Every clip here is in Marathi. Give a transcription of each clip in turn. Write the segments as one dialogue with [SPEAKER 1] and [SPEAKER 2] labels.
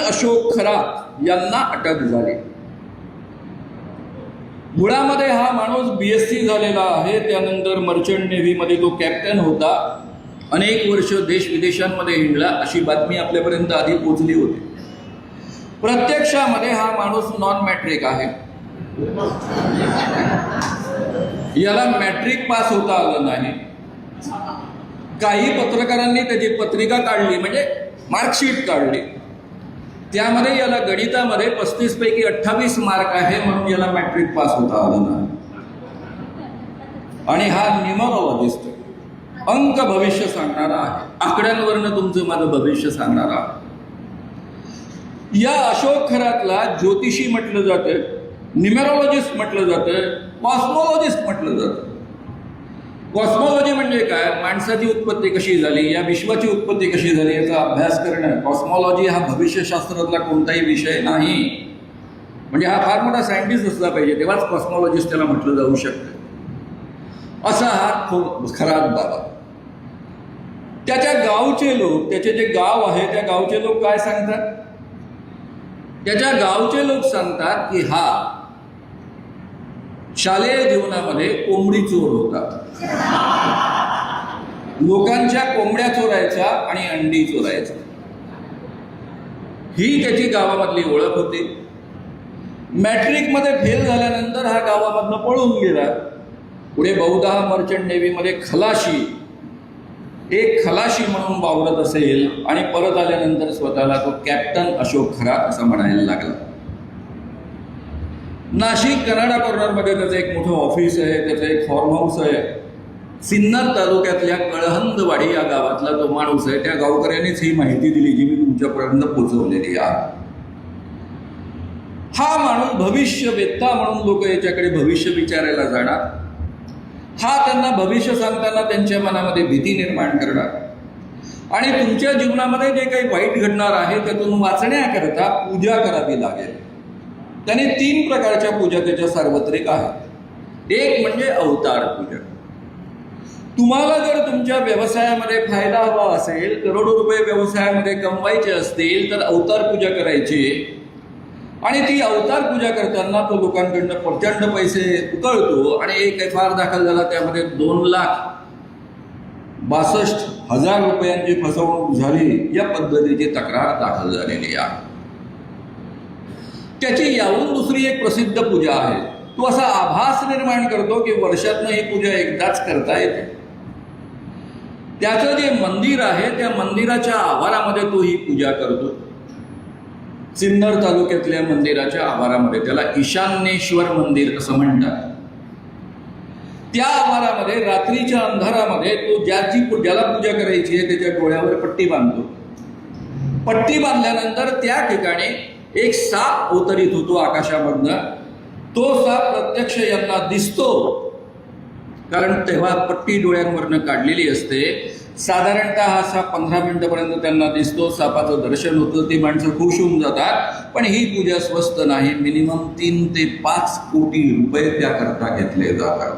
[SPEAKER 1] अशोक खरात यांना अटक झाली. मुळामध्ये हा माणूस BSc झालेला आहे. त्यानंतर मर्चंट नेव्हीमध्ये तो कॅप्टन होता. अनेक वर्ष देश विदेशांमध्ये हिंडला अशी बातमी आपल्यापर्यंत आधी पोहोचली होती. प्रत्यक्षामध्ये हा माणूस नॉन मॅट्रिक आहे. याला मॅट्रिक पास होता आलं नाही. काही पत्रकारांनी त्याची पत्रिका काढली, म्हणजे मार्कशीट काढली. त्यामध्ये याला गणितामध्ये 35 पैकी 28 मार्क आहे, म्हणून याला मॅट्रिक पास होता आलं नाही. आणि हा न्यूमरोलॉजिस्ट, अंक भविष्य सांगणारा आहे. आकड्यांवरनं तुमचं माझं भविष्य सांगणारा आहे. या अशोक खरातला ज्योतिषी म्हटलं जातं, न्यूमरोलॉजिस्ट म्हटलं जातं, कॉस्मोलॉजिस्ट म्हटलं जातं. कॉस्मॉलॉजी म्हणजे काय? माणसाची उत्पत्ती कशी झाली, या विश्वाची उत्पत्ती कशी झाली याचा अभ्यास करणं. कॉस्मॉलॉजी हा भविष्यशास्त्रातला कोणताही विषय नाही. म्हणजे हा फार मोठा सायंटिस्ट असला पाहिजे तेव्हाच कॉस्मॉलॉजिस्ट त्याला म्हटलं जाऊ शकतं. असा हा खरात बाबा. त्याच्या गावचे लोक, त्याचे जे गाव आहे त्या गावचे लोक काय सांगतात? त्याच्या गावचे लोक सांगतात की हा शालेय जीवनामध्ये कोंबडी चोर होता. लोकांच्या कोंबड्या चोरायचा आणि अंडी चोरायचा. ही त्याची गावामधली ओळख होती. मॅट्रिकमध्ये फेल झाल्यानंतर हा गावामधनं पळून गेला. पुढे बहुधा मर्चंट नेव्हीमध्ये खलाशी, एक खलाशी म्हणून वावरत असेल आणि परत आल्यानंतर स्वतःला तो कॅप्टन अशोक खरात असं म्हणायला लागला. नाशिक कनाडा कॉर्नरमध्ये त्याचं एक मोठं ऑफिस आहे, त्याचं एक फॉर्म हाऊस आहे. सिन्नर तालुक्यातल्या कळहंदवाडी या गावातला तो माणूस आहे. त्या गावकऱ्यांनीच ही माहिती दिली जी मी तुमच्यापर्यंत पोहोचवलेली आहे. हा माणूस भविष्यवेत्ता म्हणून लोक याच्याकडे भविष्य विचारायला जाणार. हा त्यांना भविष्य सांगताना त्यांच्या मनामध्ये भीती निर्माण करणार आणि तुमच्या जीवनामध्ये जे काही वाईट घडणार आहे त्यातून वाचण्याकरता पूजा करावी लागेल. त्याने 3 प्रकारच्या पूजा त्याच्या सार्वत्रिक आहेत. एक म्हणजे अवतार पूजा. तुम्हाला जर तुमच्या व्यवसायामध्ये फायदा हवा असेल, करोडो रुपये व्यवसायामध्ये कमवायचे असतील तर अवतार पूजा करायची. आणि ती अवतार पूजा करताना तो लोकांकडनं प्रचंड पैसे उकळतो आणि एक FIR दाखल झाला, त्यामध्ये 2,62,000 रुपयांची फसवणूक झाली या पद्धतीची तक्रार दाखल झालेली आहे. त्याची याहून दुसरी एक प्रसिद्ध पूजा आहे. तो असा आभास निर्माण करतो की वर्षातनं ही पूजा एकदाच करता येते. त्याचं जे मंदिर आहे त्या मंदिराच्या आवारामध्ये तो ही पूजा करतो. सिन्नर तालुक्यातल्या मंदिराच्या आवारामध्ये, त्याला ईशान्येश्वर मंदिर असं म्हणतात. त्या आवारामध्ये रात्रीच्या अंधारामध्ये तो ज्याला पूजा करायची आहे त्याच्या डोळ्यावर पट्टी बांधतो. पट्टी बांधल्यानंतर त्या ठिकाणी एक साप अवतरित होतो आकाशामधनं. तो साप प्रत्यक्ष यांना दिसतो, कारण तेव्हा पट्टी डोळ्यांवरनं काढलेली असते. साधारणतः हा साप 15 मिनिटापर्यंत त्यांना दिसतो. सापाचं दर्शन होतं, ती माणसं खुश होऊन जातात. पण ही पूजा स्वस्त नाही. मिनिमम 3 ते 5 कोटी रुपये त्याकरता घेतले जातात.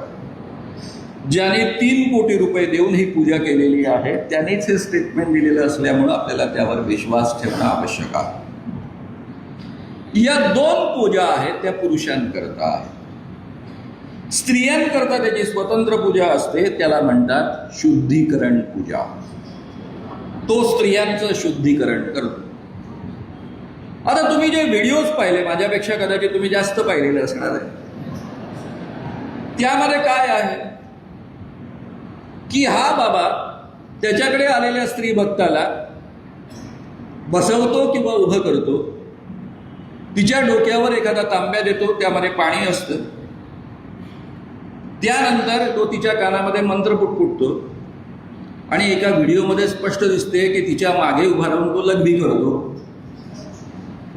[SPEAKER 1] ज्याने 3 कोटी रुपये देऊन ही पूजा केलेली आहे त्यानेच हे स्टेटमेंट दिलेलं असल्यामुळं आपल्याला त्यावर विश्वास ठेवणं आवश्यक आहे. या 2 पूजा आहेत त्या पुरुषांकरता आहे. स्त्रियांकरता त्याची स्वतंत्र पूजा असते, त्याला म्हणतात शुद्धीकरण पूजा. तो स्त्रियांचं शुद्धीकरण करतो. आता तुम्ही जे व्हिडिओज पाहिले, माझ्यापेक्षा कदाचित तुम्ही जास्त पाहिलेले असणार आहे, त्यामध्ये काय आहे की हा बाबा त्याच्याकडे आलेल्या स्त्री भक्ताला बसवतो किंवा उभं करतो. तिच्या डोक्यावर एखादा तांब्या देतो, त्यामध्ये पाणी असतं. त्यानंतर तो तिच्या कानामध्ये मंत्र पुटपुटतो आणि एका व्हिडिओमध्ये स्पष्ट दिसते की तिच्या मागे उभा राहून तो लघवी करतो.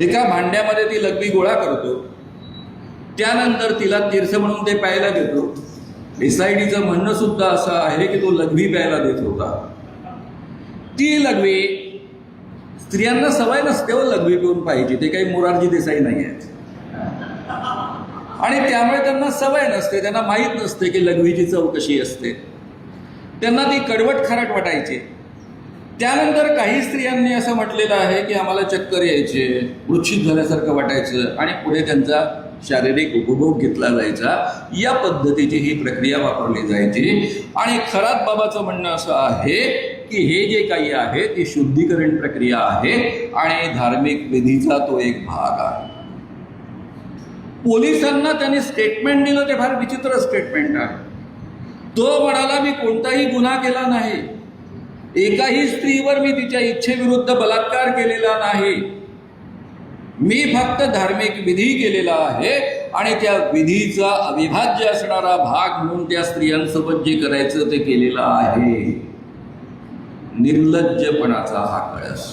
[SPEAKER 1] एका भांड्यामध्ये ती लघवी गोळा करतो. त्यानंतर तिला तीर्थ म्हणून ते प्यायला देतो. SIDचं म्हणणं सुद्धा असं आहे की तो लघवी प्यायला देत होता. ती लघवी, स्त्रियांना सवय नसते व लघवी पिऊन पाहिजे, ते काही मोरारजी देसाई नाही आहेत. आणि त्यामुळे त्यांना सवय नसते, त्यांना माहीत नसते की लघवीची चव कशी असते. त्यांना ती कडवट खारट वाटायची. त्यानंतर काही स्त्रियांनी असं म्हटलेलं आहे की आम्हाला चक्कर यायचे, वृश्चिक झाल्यासारखं वाटायचं आणि पुढे त्यांचा शारीरिक उपभोग घेतला जायचा. या पद्धतीची ही प्रक्रिया वापरली जायची. आणि खरात बाबाचं म्हणणं असं आहे की हे जे काही आहे ती शुद्धीकरण प्रक्रिया आहे आणि धार्मिक विधीचा तो एक भाग आहे. पोलिसांना त्यांनी स्टेटमेंट दिलं ते फार विचित्र स्टेटमेंट आहे. तो म्हणाला मी कोणताही गुन्हा केला नाही, एकाही स्त्रीवर मी तिच्या इच्छेविरुद्ध बलात्कार केलेला नाही, मी फक्त धार्मिक विधी केलेला आहे आणि त्या विधीचा अविभाज्य असणारा भाग म्हणून त्या स्त्रियांसोबत जे करायचं ते केलेलं आहे. निर्लज्जपणाचा हा कळस.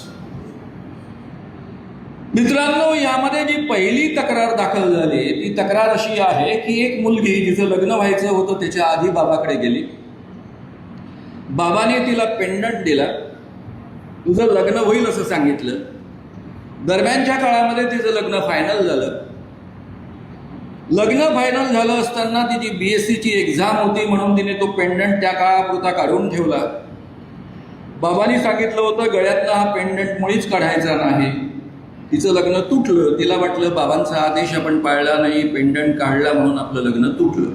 [SPEAKER 1] मित्रांनो, यामध्ये जी पहिली तक्रार दाखल झाली ती तक्रार अशी आहे की एक मुलगी जिचं लग्न व्हायचं होतं त्याच्या आधी बाबाकडे गेली. बाबाने तिला पेंडंट दिला, तुझं लग्न होईल असं सांगितलं. दरम्यानच्या काळामध्ये तिचं लग्न फायनल झालं. लग्न फायनल झालं असताना तिची BSc एक्झाम होती म्हणून तिने तो पेंडंट त्या काळापुरता काढून ठेवला. बाबांनी सांगितलं होतं गळ्यातला हा पेंडंट मुळीच काढायचा नाही. तिचं लग्न तुटलं. तिला वाटलं बाबांचा आदेश आपण पाळला नाही, पेंडंट काढला म्हणून आपलं लग्न तुटलं.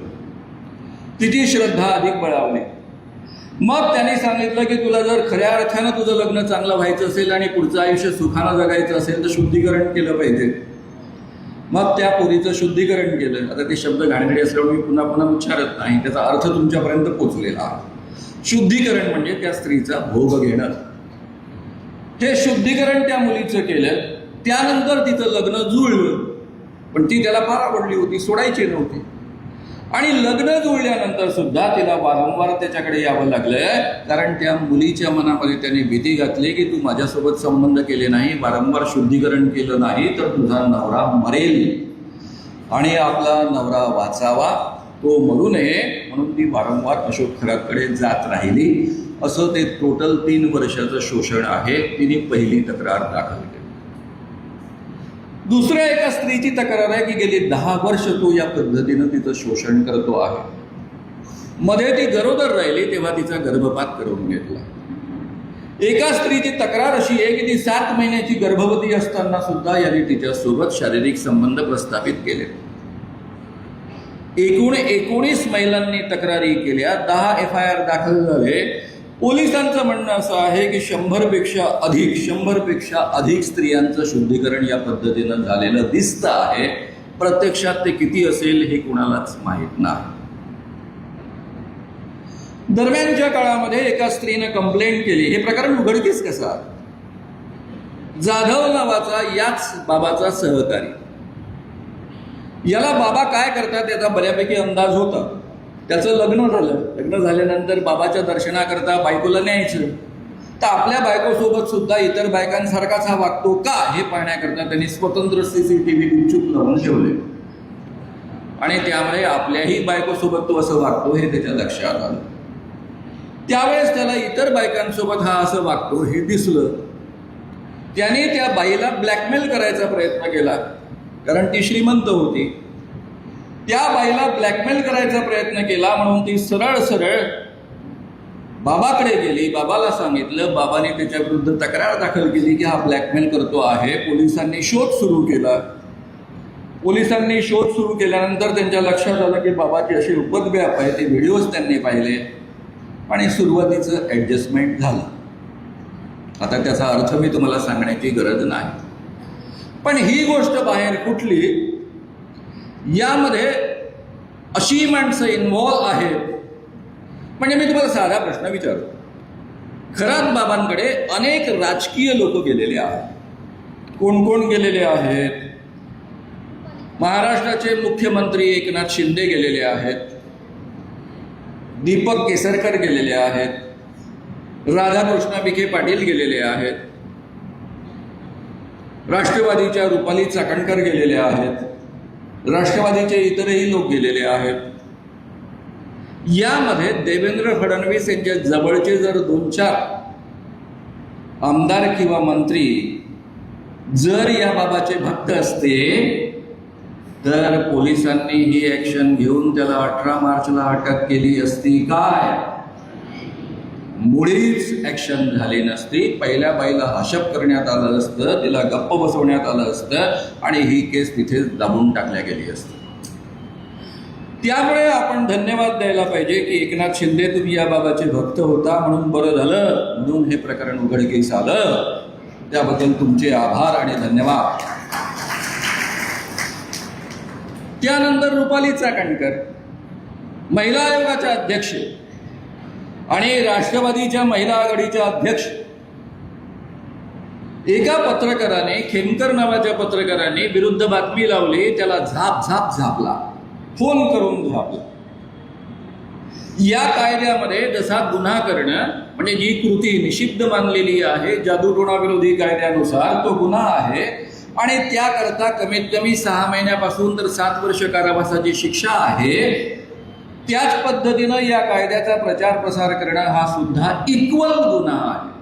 [SPEAKER 1] तिची श्रद्धा अधिक बळावली. मग त्यांनी सांगितलं की तुला जर खऱ्या अर्थानं तुझं लग्न चांगलं व्हायचं असेल आणि पुढचं आयुष्य सुखानं जगायचं असेल तर शुद्धीकरण केलं पाहिजे. मग त्या पोरीचं शुद्धीकरण केलं. आता ते शब्द घाणेरडे असल्यामुळे मी पुन्हा पुन्हा उच्चारत नाही, त्याचा अर्थ तुमच्यापर्यंत पोचलेला आहे. शुद्धीकरण म्हणजे त्या स्त्रीचा भोग घेणं. हे शुद्धीकरण त्या मुलीचं केलं. त्यानंतर तिचं लग्न जुळलं, पण ती त्याला फार आवडली होती, सोडायची नव्हती. आणि लग्न जुळल्यानंतर सुद्धा तिला वारंवार त्याच्याकडे यावं लागलं, कारण त्या मुलीच्या मनामध्ये त्याने भीती घातली की तू माझ्यासोबत संबंध केले नाही, वारंवार शुद्धीकरण केलं नाही तर तुझा नवरा मरेल आणि आपला नवरा वाचावा, तो मरू नये म्हणून ती वारंवार अशोक खरातकडे जात राहिली. असं ते टोटल 3 वर्षाचं शोषण आहे. तिने पहिली तक्रार दाखल केली. दुसऱ्या एका स्त्रीची तक्रार आहे की गेली 10 वर्ष तो या पद्धतीनं तिचं शोषण करतो आहे. मध्ये ती गरोदर राहिली तेव्हा तिचा गर्भपात करून घेतला. एका स्त्रीची तक्रार अशी आहे की ती 7 महिन्याची गर्भवती असताना सुद्धा याने तिच्यासोबत शारीरिक संबंध प्रस्थापित केले. एकूण 19 महिलांनी तक्रारी केल्या, 10 FIR दाखल झाले. पोलिसांचं म्हणणं असं आहे की 100पेक्षा अधिक स्त्रियांचं शुद्धीकरण या पद्धतीनं झालेलं दिसतं आहे. प्रत्यक्षात ते किती असेल हे कुणालाच माहीत नाही. दरम्यानच्या काळामध्ये एका स्त्रीनं कंप्लेंट केली. हे प्रकरण उघडकीस कसा? जाधव नावाचा याच बाबाचा सहकारी. याला बाबा काय करतात याचा बऱ्यापैकी अंदाज होता. त्याचं लग्न झालं. लग्न झाल्यानंतर बाबाच्या दर्शनाकरता बायकोला न्यायचं. तर आपल्या बायकोसोबत सुद्धा इतर बायकांसारखाच हा वागतो का हे पाहण्याकरता त्यांनी स्वतंत्र CCTV गुपचूप लावून ठेवले. आणि त्यामुळे आपल्याही बायकोसोबत तो असं वागतो हे त्याच्या लक्षात आलं. त्यावेळेस त्याला इतर बायकांसोबत हा असं वागतो हे दिसलं. त्याने त्या बाईला ब्लॅकमेल करायचा प्रयत्न केला, कारण ती श्रीमंत होती. त्या बाईला ब्लॅकमेल करायचा प्रयत्न केला म्हणून ती सरळ बाबाकडे गेली. बाबाला सांगितलं. बाबाने त्याच्या विरुद्ध तक्रार दाखल केली की हा ब्लॅकमेल करतो आहे. पोलिसांनी शोध सुरू केला. पोलिसांनी शोध सुरू केल्यानंतर त्यांच्या लक्षात आलं की बाबाचे असे उपद्व्याप आहे. ते व्हिडिओज त्यांनी पाहिले आणि सुरुवातीचं ॲडजस्टमेंट झालं. आता त्याचा अर्थ मी तुम्हाला सांगण्याची गरज नाही, पण ही गोष्ट बाहेर कुठली, यामध्ये अशी माणसं इन्व्हॉल्व आहेत. म्हणजे मी तुम्हाला साधा प्रश्न विचारतो. खरात बाबांकडे अनेक राजकीय लोक गेलेले आहेत. कोण कोण गेलेले आहेत? महाराष्ट्राचे मुख्यमंत्री एकनाथ शिंदे गेलेले आहेत, दीपक केसरकर गेलेले आहेत, राधाकृष्ण विखे पाटील गेलेले आहेत, राष्ट्रवादीच्या रुपाली चाकणकर गेलेले आहेत, राष्ट्रवादीचे इतरही लोक गेलेले आहेत. यामध्ये देवेंद्र फडणवीस यांच्या जवळचे जर 2-4 आमदार किंवा मंत्री जर या बाबाचे भक्त असते तर पोलिसांनी ही ॲक्शन घेऊन त्याला 18 मार्चला अटक केली असती काय? मुळीच ॲक्शन झाली नसती. पहिल्या बाईला हशप करण्यात आलं असतं, तिला गप्प बसवण्यात आलं असतं आणि ही केस तिथे दाबून टाकल्या गेली असती. त्यामुळे आपण धन्यवाद द्यायला पाहिजे की एकनाथ शिंदे तुम्ही या बाबाचे भक्त होता म्हणून बरं झालं, म्हणून हे प्रकरण उघडकीस आलं. त्याबद्दल तुमचे आभार आणि धन्यवाद. त्यानंतर रुपाली चाकणकर महिला आयोगाच्या अध्यक्ष आणि राष्ट्रवादीच्या महिला आघाडीच्या अध्यक्ष, एका पत्रकाराने, खेमकर नावाच्या पत्रकाराने विरुद्ध बातमी लावली, त्याला झापला, फोन करून झापला. या कायद्यामध्ये जसा गुन्हा करणं म्हणजे जी कृती निषिद्ध मानलेली आहे जादूटोणा विरोधी कायद्यानुसार तो गुन्हा आहे आणि त्याकरता कमीत कमी 6 महिन्यापासून तर 7 वर्ष कारावासाची शिक्षा आहे. त्याच पद्धतीनं या कायद्याचा प्रचार प्रसार करणं हा सुद्धा इक्वल गुन्हा आहे.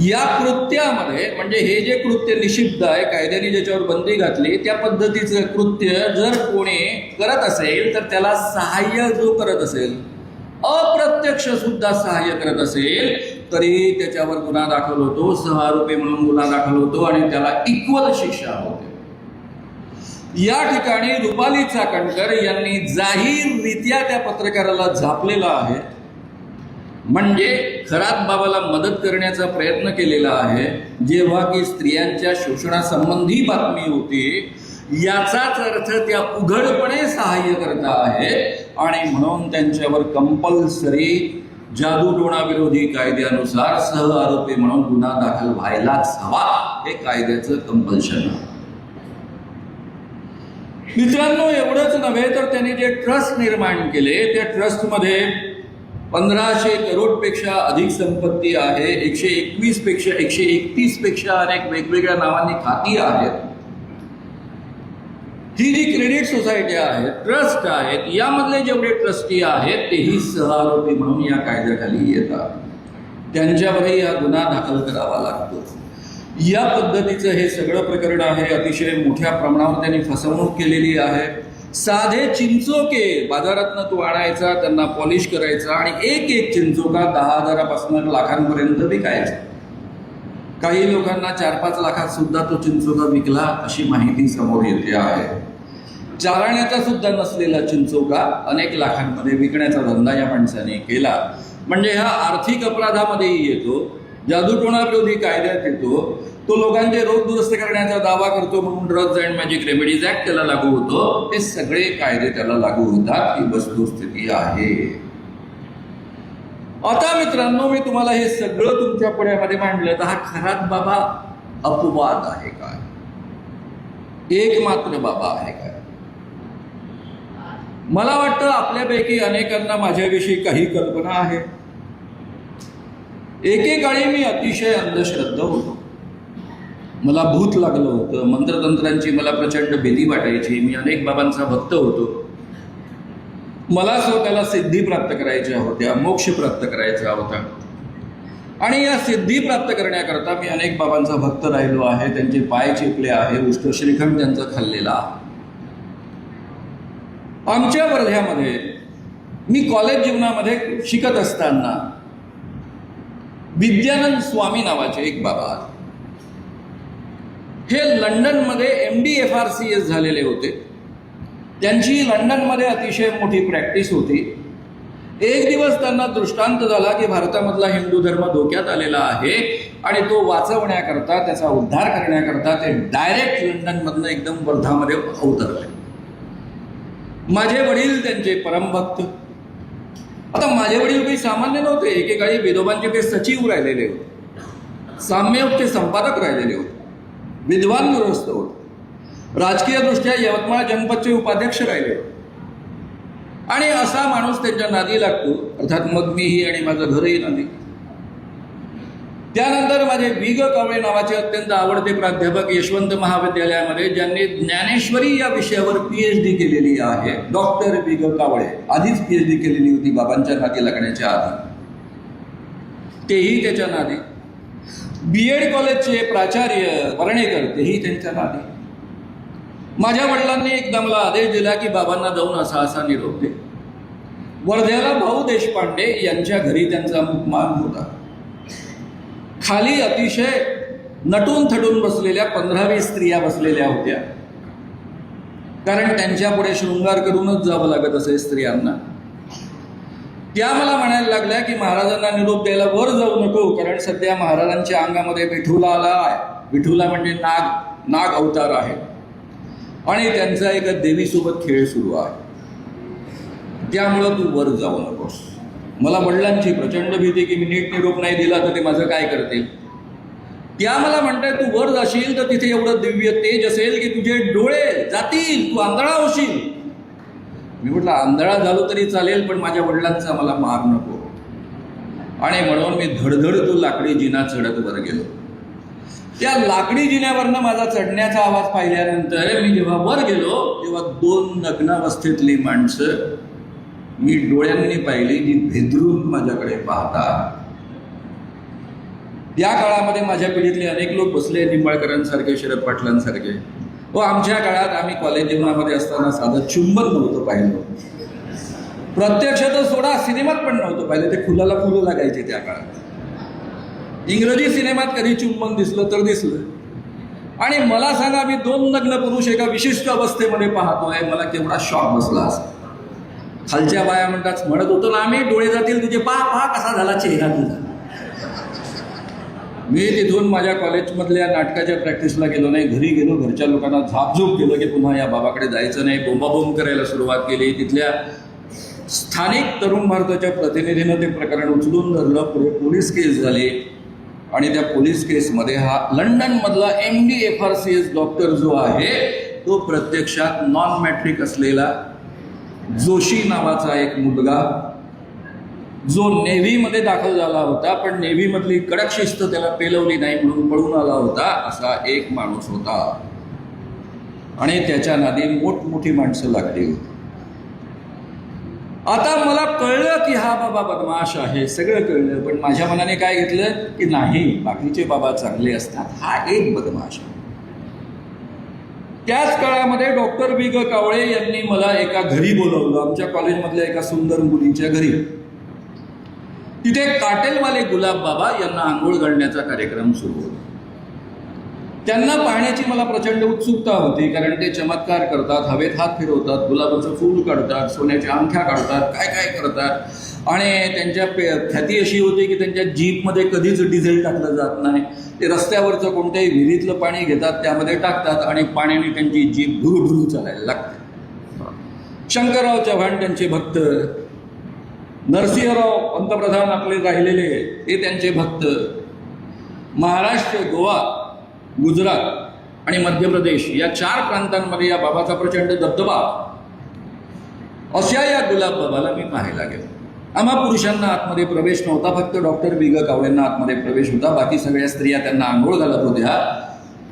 [SPEAKER 1] या कृत्यामध्ये म्हणजे हे जे कृत्य निषिद्ध आहे, कायद्याने ज्याच्यावर बंदी घातली, त्या पद्धतीचं कृत्य जर कोणी करत असेल तर त्याला सहाय्य जो करत असेल, अप्रत्यक्ष सुद्धा सहाय्य करत असेल, तरी त्याच्यावर गुन्हा दाखल होतो, सहआरोपी म्हणून गुन्हा दाखल होतो आणि त्याला इक्वल शिक्षा होते. या ठिकाणी रुपाली चाकणकर यांनी जाहीररित्या त्या पत्रकाराला झापलेला आहे, म्हणजे खरात बाबाला मदत करण्याचा प्रयत्न केलेला आहे. जेव्हा की स्त्रियांच्या शोषणासंबंधी बातमी होती, याचाच अर्थ त्या उघडपणे सहाय्य करता आहे आणि म्हणून त्यांच्यावर कंपल्सरी जादूटोणा विरोधी कायद्यानुसार सहआरोपी म्हणून गुन्हा दाखल व्हायलाच हवा, हे कायद्याचं कंपल्शन आहे. मित्रांनो, एवढंच नव्हे तर त्यांनी जे ट्रस्ट निर्माण केले, त्या ट्रस्टमध्ये 1500 करोडपेक्षा अधिक संपत्ती आहे. 131 पेक्षा अनेक वेगवेगळ्या नावांनी खाती आहेत. ही जी क्रेडिट सोसायटी आहेत, ट्रस्ट आहेत, यामधले जेवढे ट्रस्टी आहेत तेही सहआरोपी म्हणून या कायद्याखाली येतात. त्यांच्यावरही हा गुन्हा दाखल करावा लागतो. या पद्धतीचं हे सगळं प्रकरण आहे. अतिशय मोठ्या प्रमाणावर त्यांनी फसवणूक केलेली आहे. साधे चिंचोके बाजारातनं तो आणायचा, त्यांना पॉलिश करायचा आणि एक चिंचोका 10,000पासून लाखांपर्यंत विकायचा. काही लोकांना 4-5 लाखात सुद्धा तो चिंचोका विकला अशी माहिती समोर येते आहे. चालण्याचा सुद्धा नसलेला चिंचोका अनेक लाखांमध्ये विकण्याचा धंदा या माणसाने केला. म्हणजे हा आर्थिक अपराधामध्येही येतो, जादूटोणा विरोधी कायद्यात येतो, तो लोकांचे रोग दुरुस्त करण्याचा दावा करतो म्हणून drugs and magic remedies act त्याला लागू होतो. हे सगळे कायदे त्याला लागू होतात. ही वस्तुस्थिती आहे. आता मित्रांनो, मी तुम्हाला हे सगळं तुमच्या पुढ्यामध्ये मांडलं तर हा खरात बाबा अपवाद आहे काय? एकमात्र बाबा आहे काय? मला वाटतं आपल्यापैकी अनेकांना माझ्याविषयी काही कल्पना आहे. एकेकाळी मी अतिशय अंधश्रद्धा होतो. मला भूत लागलं होतं, मंत्रतंत्रांची मला प्रचंड भीती वाटायची. मी अनेक बाबांचा भक्त होतो. मला स्वतःला सिद्धी प्राप्त करायच्या होत्या, मोक्ष प्राप्त करायचा होता आणि या सिद्धी प्राप्त करण्याकरता मी अनेक बाबांचा भक्त राहिलो आहे. त्यांचे पाय चेपले आहे, उष्ट श्रीखंड त्यांचा खाल्लेला आहे. आमच्या वर्ध्यामध्ये मी कॉलेज जीवनामध्ये शिकत असताना विद्यानंद स्वामी नावाचे एक बाबा, हे लंडनमध्ये MD FRCS झालेले होते. त्यांची लंडनमध्ये अतिशय मोठी प्रॅक्टिस होती. एक दिवस त्यांना दृष्टांत झाला की भारतामधला हिंदू धर्म धोक्यात आलेला आहे आणि तो वाचवण्याकरता, त्याचा उद्धार करण्याकरता ते डायरेक्ट लंडनमधनं एकदम वर्धामध्ये अवतरले. माझे वडील त्यांचे परमभक्त. आता माझे वडील काही सामान्य नव्हते. एकेकाळी विधोबांचे ते सचिव राहिलेले होते, साम्यकचे संपादक राहिलेले होते, विद्वान गृहस्थ होते, राजकीय दृष्ट्या यवतमाळ जनपदचे उपाध्यक्ष राहिले आणि असा माणूस त्यांच्या नादी लागतो. अर्थात मग मीही आणि माझं घरही नादी. त्यानंतर माझे B.G. कावळे नावाचे अत्यंत आवडते प्राध्यापक यशवंत महाविद्यालयामध्ये, ज्यांनी ज्ञानेश्वरी या विषयावर PhD केलेली आहे, डॉक्टर B.G. कावळे, आधीच PhD केलेली होती बाबांच्या नादी लागण्याच्या आधी, तेही त्याच्या नादी. B.Ed कॉलेजचे प्राचार्य वर्णेकर, तेही त्यांच्या नादी. माझ्या वडिलांनी एकदा मला आदेश दिला की बाबांना जाऊन असा निरोप दे. वर्ध्याला भाऊ देशपांडे यांच्या घरी त्यांचा मुक्काम होता. खाली अतिशय नटून थटून बसलेल्या 15-20 स्त्रिया बसलेल्या होत्या, कारण त्यांच्या पुढे शृंगार करूनच जावं लागत असे स्त्रियांना. त्या मला म्हणायला लागल्या की महाराजांना निरोप द्यायला वर जाऊ नको, कारण सध्या महाराजांच्या अंगामध्ये विठुला आला आहे. विठुला म्हणजे नाग अवतार आहे आणि त्यांचा एका देवीसोबत खेळ सुरू आहे, त्यामुळं तू वर जाऊ नकोस. मला वडिलांची प्रचंड भीती की मी नीट निरोप नाही दिला तर ते माझं काय करतील. त्या मला म्हणताय तू वर जाशील तर तिथे एवढं दिव्य तेज असेल की तुझे डोळे जातील, तू आंधळा होशील. मी म्हटलं आंधळा झालो तरी चालेल, पण माझ्या वडिलांचा मला मार नको. आणि म्हणून मी धडधड तो लाकडी जिना चढत वर गेलो. त्या लाकडी जिन्यावरनं माझा चढण्याचा आवाज पाहिल्यानंतर मी जेव्हा वर गेलो तेव्हा 2 नग्नावस्थेतली माणसं मी डोळ्यांनी पाहिली जी भेदरून माझ्याकडे पाहतात. त्या काळामध्ये माझ्या पिढीतले अनेक लोक बसले, निंबाळकरांसारखे, शरद पाटलांसारखे. व आमच्या काळात आम्ही कॉलेज जीवनामध्ये असताना साधं चुंबन नव्हतं पाहिलं, प्रत्यक्ष तर सोडा सिनेमात पण नव्हतं पाहिलं. ते फुलाला फुलं लागायचे त्या काळात. इंग्रजी सिनेमात कधी चुंबन दिसलं तर दिसलं. आणि मला सांगा, मी 2 नग्न पुरुष एका विशिष्ट अवस्थेमध्ये पाहतोय, मला केवढा शॉक बसला असं. खालच्या बाया म्हणत होतो ना आम्ही, डोळे जातील तुझे, पहा कसा झाला चेहरा तुझा. मी तिथून माझ्या कॉलेजमधल्या नाटकाच्या प्रॅक्टिसला गेलो नाही, घरी गेलो, घरच्या लोकांना झापझूप केलं की पुन्हा या बाबाकडे जायचं नाही. बोंबाबोंब करायला सुरुवात केली. तिथल्या स्थानिक तरुण भारताच्या प्रतिनिधीनं ते प्रकरण उचलून धरलं. पुढे पोलीस केस झाली आणि त्या पोलीस केसमध्ये हा लंडनमधला MD FRCS डॉक्टर जो आहे तो प्रत्यक्षात नॉन मॅट्रिक असलेला जोशी नावाचा एक मुलगा, जो नेव्हीमध्ये दाखल झाला होता पण नेव्हीमधली कडक शिस्त त्याला पेलवली नाही म्हणून पळून आला होता, असा एक माणूस होता. आणि त्याच्या नादी मोठमोठी माणसं लागली होती. आता मला कळलं की हा बाबा बदमाश आहे, सगळं कळलं. पण माझ्या मनाने काय घेतलं की नाही, बाकीचे बाबा चांगले असतात, हा एक बदमाश आहे. त्याच काळामध्ये डॉक्टर B.G. कावळे यांनी मला एका घरी बोलवलं, आमच्या कॉलेजमधल्या एका सुंदर मुलीच्या घरी. तिथे काटेलवाले गुलाब बाबा यांना आंघोळ घालण्याचा कार्यक्रम सुरू होता. त्यांना पाहण्याची मला प्रचंड उत्सुकता होती, कारण ते चमत्कार करतात, हवेत हात फिरवतात, गुलाबाचं फूल काढतात, सोन्याच्या अंगठ्या काढतात, काय काय करतात. आणि त्यांच्या ख्याती अशी होती की त्यांच्या जीपमध्ये कधीच डिझेल टाकलं जात नाही. ते रस्त्यावरचं कोणत्याही विहिरीतलं पाणी घेतात, त्यामध्ये टाकतात आणि पाण्याने त्यांची जीप भुरू चालायला लागते. शंकरराव चव्हाण त्यांचे भक्त, नरसिंहराव पंतप्रधान आपले राहिलेले ते त्यांचे भक्त, महाराष्ट्र, गोवा, गुजरात आणि मध्य प्रदेश या 4 प्रांतांमध्ये या बाबाचा प्रचंड दबदबा. अशा या गुलाब बाबाला मी पाहायला गेलो. आम्हा पुरुषांना आतमध्ये प्रवेश नव्हता, फक्त डॉक्टर B.G. कावळेंना आतमध्ये प्रवेश होता. बाकी सगळ्या स्त्रिया त्यांना आंघोळ घालत होत्या.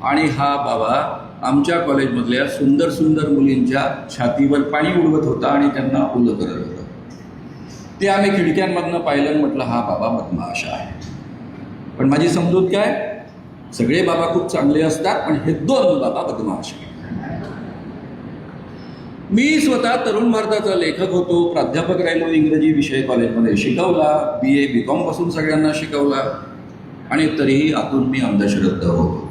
[SPEAKER 1] आणि हा बाबा आमच्या कॉलेजमधल्या सुंदर सुंदर मुलींच्या छातीवर पाणी उडवत होता आणि त्यांना ओलं करत होता. ते आम्ही खिडक्यांमधनं पाहिलं आणि म्हटलं हा बाबा बदमाश आहे. पण माझी समजूत काय, सगळे बाबा खूप चांगले असतात, पण हे 2 बाबा बदमाश आहेत. मी स्वतः तरुण भारताचा लेखक होतो, प्राध्यापक राहिलो, इंग्रजी विषय कॉलेजमध्ये शिकवला, BA BCom पासून सगळ्यांना शिकवला. आणि तरीही आतून मी अंधश्रद्धा होतो.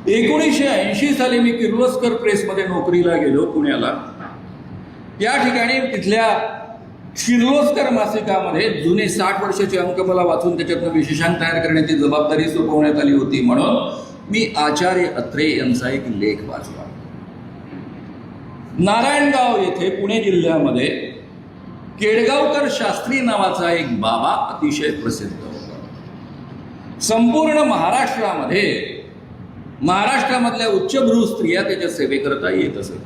[SPEAKER 1] 1980 साली मी किर्लोस्कर प्रेसमध्ये नोकरीला गेलो पुण्याला. त्या ठिकाणी तिथल्या किर्लोस्कर मासिकामध्ये जुने 60 वर्षाचे अंक मला वाचून त्याच्यातनं विशेषांक तयार करण्याची जबाबदारी सोपवण्यात आली होती. म्हणून मी आचार्य अत्रे यांचा एक लेख वाचला. नारायणगाव येथे पुणे जिल्ह्यामध्ये केडगावकर शास्त्री नावाचा एक बाबा अतिशय प्रसिद्ध होता. संपूर्ण महाराष्ट्रामधल्या उच्चभ्रू स्त्रिया त्याच्या सेवेकरता येत असत.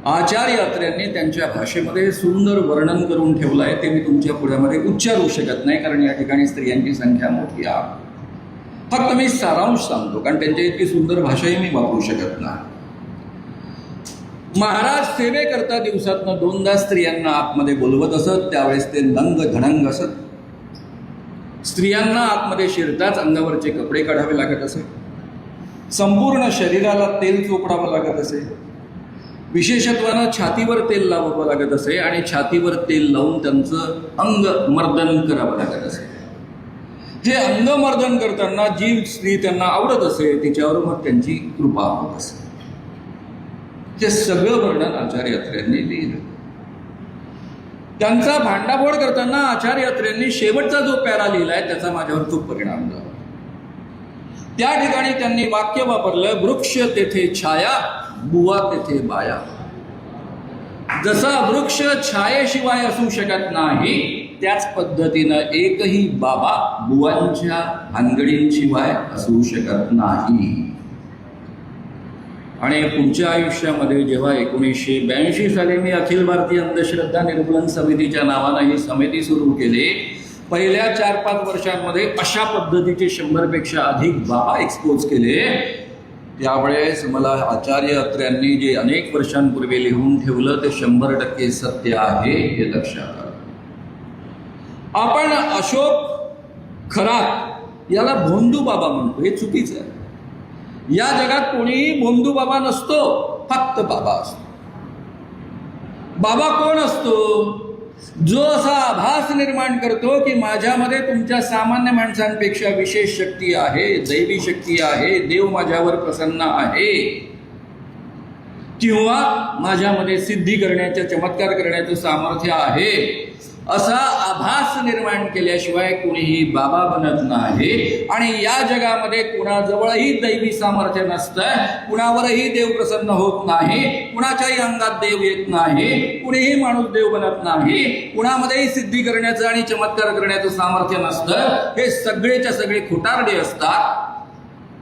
[SPEAKER 1] आचार्य अत्र्यांनी त्यांच्या भाषेमध्ये सुंदर वर्णन करून ठेवलं आहे, ते मी तुमच्या पुढ्यामध्ये उच्चारू शकत नाही, कारण या ठिकाणी स्त्रियांची संख्या मोठी आहे. फक्त मी सारांश सांगतो, कारण त्यांच्या इतकी सुंदर भाषाही मी वापरू शकत नाही. महाराज सेवेकरता दिवसातनं 2दा स्त्रियांना आतमध्ये बोलवत असत. त्यावेळेस ते नंग धडंग असत. स्त्रियांना आतमध्ये शिरताच अंगावरचे कपडे काढावे लागत असे. संपूर्ण शरीराला तेल चोपडावं लागत असे. विशेषत्वानं छातीवर तेल लावावं लागत असे आणि छातीवर तेल लावून त्यांचं अंगमर्दन करावं लागत असे. हे अंगमर्दन करताना जी स्त्री त्यांना आवडत असे तिच्यावर मग त्यांची कृपा होत असे. हे सगळं वर्णन आचार्य अत्र्यांनी लिहिलं. त्यांचा भांडाफोड करताना आचार्य अत्र्यांनी शेवटचा जो पॅरा लिहिलाय त्याचा माझ्यावर खूप परिणाम झाला. त्या ठिकाणी त्यांनी वाक्य वापरलं, वृक्ष तेथे छाया, बुवा तेथे बाया. जसा वृक्ष छायेशिवाय असू शकत नाही त्याच पद्धतीनं एकही बाबा बुवांच्या भानगडींशिवाय असू शकत नाही. आणि पुढच्या आयुष्यामध्ये जेव्हा 1982 साली मी अखिल भारतीय अंधश्रद्धा निर्मूलन समितीच्या नावानं ही समिती सुरू केली, पहिल्या 4-5 वर्षांमध्ये अशा पद्धतीचे 100पेक्षा अधिक बाबा एक्सपोज केले. त्यावेळेस मला आचार्य अत्र्यांनी जे अनेक वर्षांपूर्वी लिहून ठेवलं ते 100% सत्य आहे हे लक्षात आलं. आपण अशोक खरात याला भोंदू बाबा म्हणतो, हे चुकीचं आहे. या जगात कोणीही भोंदू बाबा नसतो, फक्त बाबा असतो. बाबा कोण असतो? जो असा आभास निर्माण करतो की माझ्यामध्ये तुमच्या सामान्य माणसांपेक्षा विशेष शक्ती आहे, दैवी शक्ती आहे, देव माझ्यावर प्रसन्न आहे, किंवा माझ्यामध्ये सिद्धी करण्याचं, चमत्कार करण्याचं सामर्थ्य आहे, असा आभास निर्माण केल्याशिवाय कोणीही बाबा बनत नाही. आणि या जगामध्ये कुणाजवळही दैवी सामर्थ्य नसतं, कुणावरही देव प्रसन्न होत नाही, कुणाच्याही अंगात देव येत नाही, कुणीही माणूस देव बनत नाही, कुणामध्येही सिद्धी करण्याचं आणि चमत्कार करण्याचं सामर्थ्य नसतं. हे सगळेच्या सगळे खोटारडे असतात.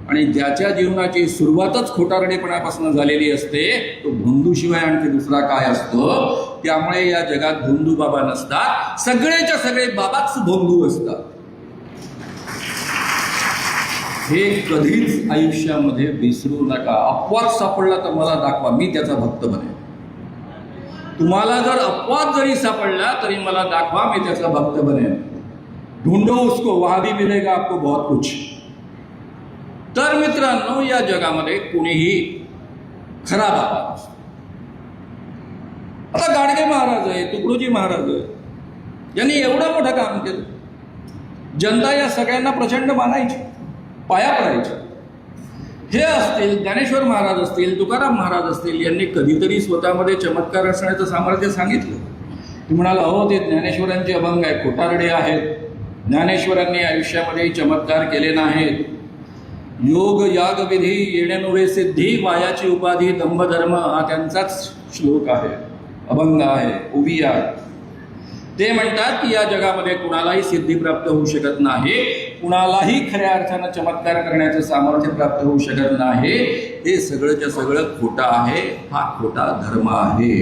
[SPEAKER 1] आणि ज्याच्या जीवनाची सुरुवातच खोटारडेपणापासून झालेली असते तो भोंदूशिवाय आणखी दुसरा काय असतो. त्यामुळे या जगात भोंदू बाबा नसतात, सगळेच्या सगळे बाबाच भोंदू असतात. हे कधीच आयुष्यामध्ये विसरू नका. अपवाद सापडला तर मला दाखवा, मी त्याचा भक्त बनेन. तुम्हाला जर अपवाद जरी सापडला तरी मला दाखवा, मी त्याचा भक्त बनेन. ढूंढो उसको, वहां भी मिलेगा आपको बहुत कुछ. तर मित्रांनो, या जगामध्ये कुणीही खरा बाबा नसतो. आता गाडगे महाराज आहे, तुकडोजी महाराज आहे, यांनी एवढं मोठं काम केलं. जनता या सगळ्यांना प्रचंड मानायची, पाया पडायची. हे असतील, ज्ञानेश्वर महाराज असतील, तुकाराम महाराज असतील, यांनी कधीतरी स्वतःमध्ये चमत्कार असण्याचं सामर्थ्य सांगितलं. ती म्हणाला, हो ते ज्ञानेश्वरांचे अभंग आहेत, खोटारडे आहेत, ज्ञानेश्वरांनी आयुष्यामध्ये चमत्कार केले नाहीत. योग याग विधी येणे नव्हे सिद्धी, वायाची उपाधी दंभ धर्म, हा त्यांचाच श्लोक आहे, अभंग आहे, उभी आहे. ते म्हणतात की या जगामध्ये कुणालाही सिद्धी प्राप्त होऊ शकत नाही, कुणालाही खऱ्या अर्थानं चमत्कार करण्याचं सामर्थ्य प्राप्त होऊ शकत नाही. हे सगळंच्या सगळं खोटं आहे, हा खोटा धर्म आहे.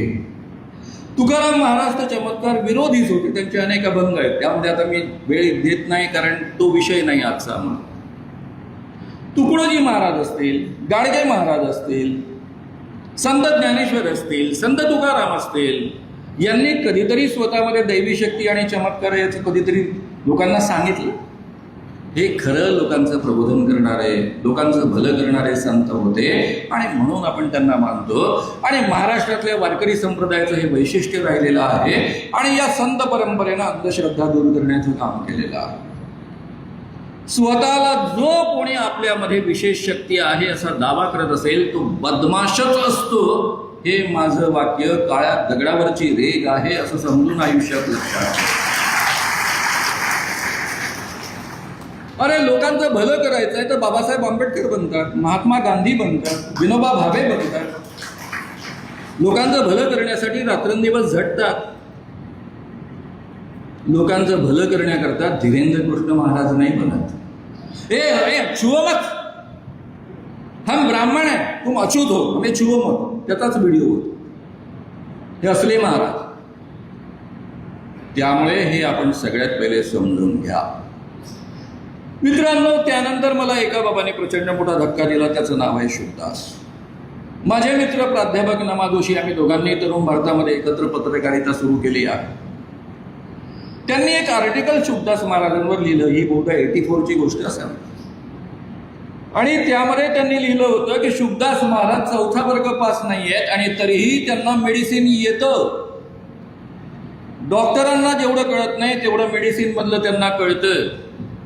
[SPEAKER 1] तुकाराम महाराज तर चमत्कार विरोधीच होते, त्यांचे अनेक अभंग आहेत, त्यामध्ये आता मी वेळ देत नाही कारण तो विषय नाही आजचा. म्हणून तुकडोजी महाराज असतील, गाडगे महाराज असतील, संत ज्ञानेश्वर असतील, संत तुकाराम असतील, यांनी कधीतरी स्वतःमध्ये दैवी शक्ती आणि चमत्कार याचं कधीतरी लोकांना सांगितलं. हे खरं लोकांचं प्रबोधन करणारे, लोकांचं भलं करणारे संत होते आणि म्हणून आपण त्यांना मानतो. आणि महाराष्ट्रातल्या वारकरी संप्रदायाचं हे वैशिष्ट्य राहिलेलं आहे. आणि या संत परंपरेनं अंधश्रद्धा दूर करण्याचं काम केलेलं आहे. स्वतःला जो कोणी आपल्यामध्ये विशेष शक्ती आहे असा दावा करत असेल तो बदमाशच असतो. हे माझं वाक्य काळ्या दगडावरची रेघ आहे असं समजून आयुष्यात लक्षात. अरे लोकांचं भलं करायचं आहे तर बाबासाहेब आंबेडकर बनतात, महात्मा गांधी बनतात, विनोबा भावे बनतात. लोकांचं भलं करण्यासाठी रात्रंदिवस झटतात. लोकांचं भलं करण्याकरता धीरेंद्र कृष्ण महाराज नाही बनत. छुओ मत, हम ब्राह्मण है, तुम अछूत हो, हमें छुओ मत, त्याचाच व्हिडिओ होतो. हे असले महाराज. त्यामुळे हे आपण सगळ्यात पहिले समजून घ्या. मित्रांनो, त्यानंतर मला एका बाबाने प्रचंड मोठा धक्का दिला, त्याचं नाव आहे शुभदास. माझे मित्र प्राध्यापक नमा जोशी, आम्ही दोघांनी तरुण भारतामध्ये एकत्र पत्रकारिता सुरू केली आहे. त्यांनी एक आर्टिकल शुभदास महाराजांवर लिहिलं, ही बहुधा 84ची गोष्ट असावी. आणि त्यामध्ये त्यांनी लिहिलं होतं की शुभदास महाराज 4था वर्ग पास नाही आहेत आणि तरीही त्यांना मेडिसिन येतं. डॉक्टरांना जेवढं कळत नाही तेवढं मेडिसिन मधलं त्यांना कळतं.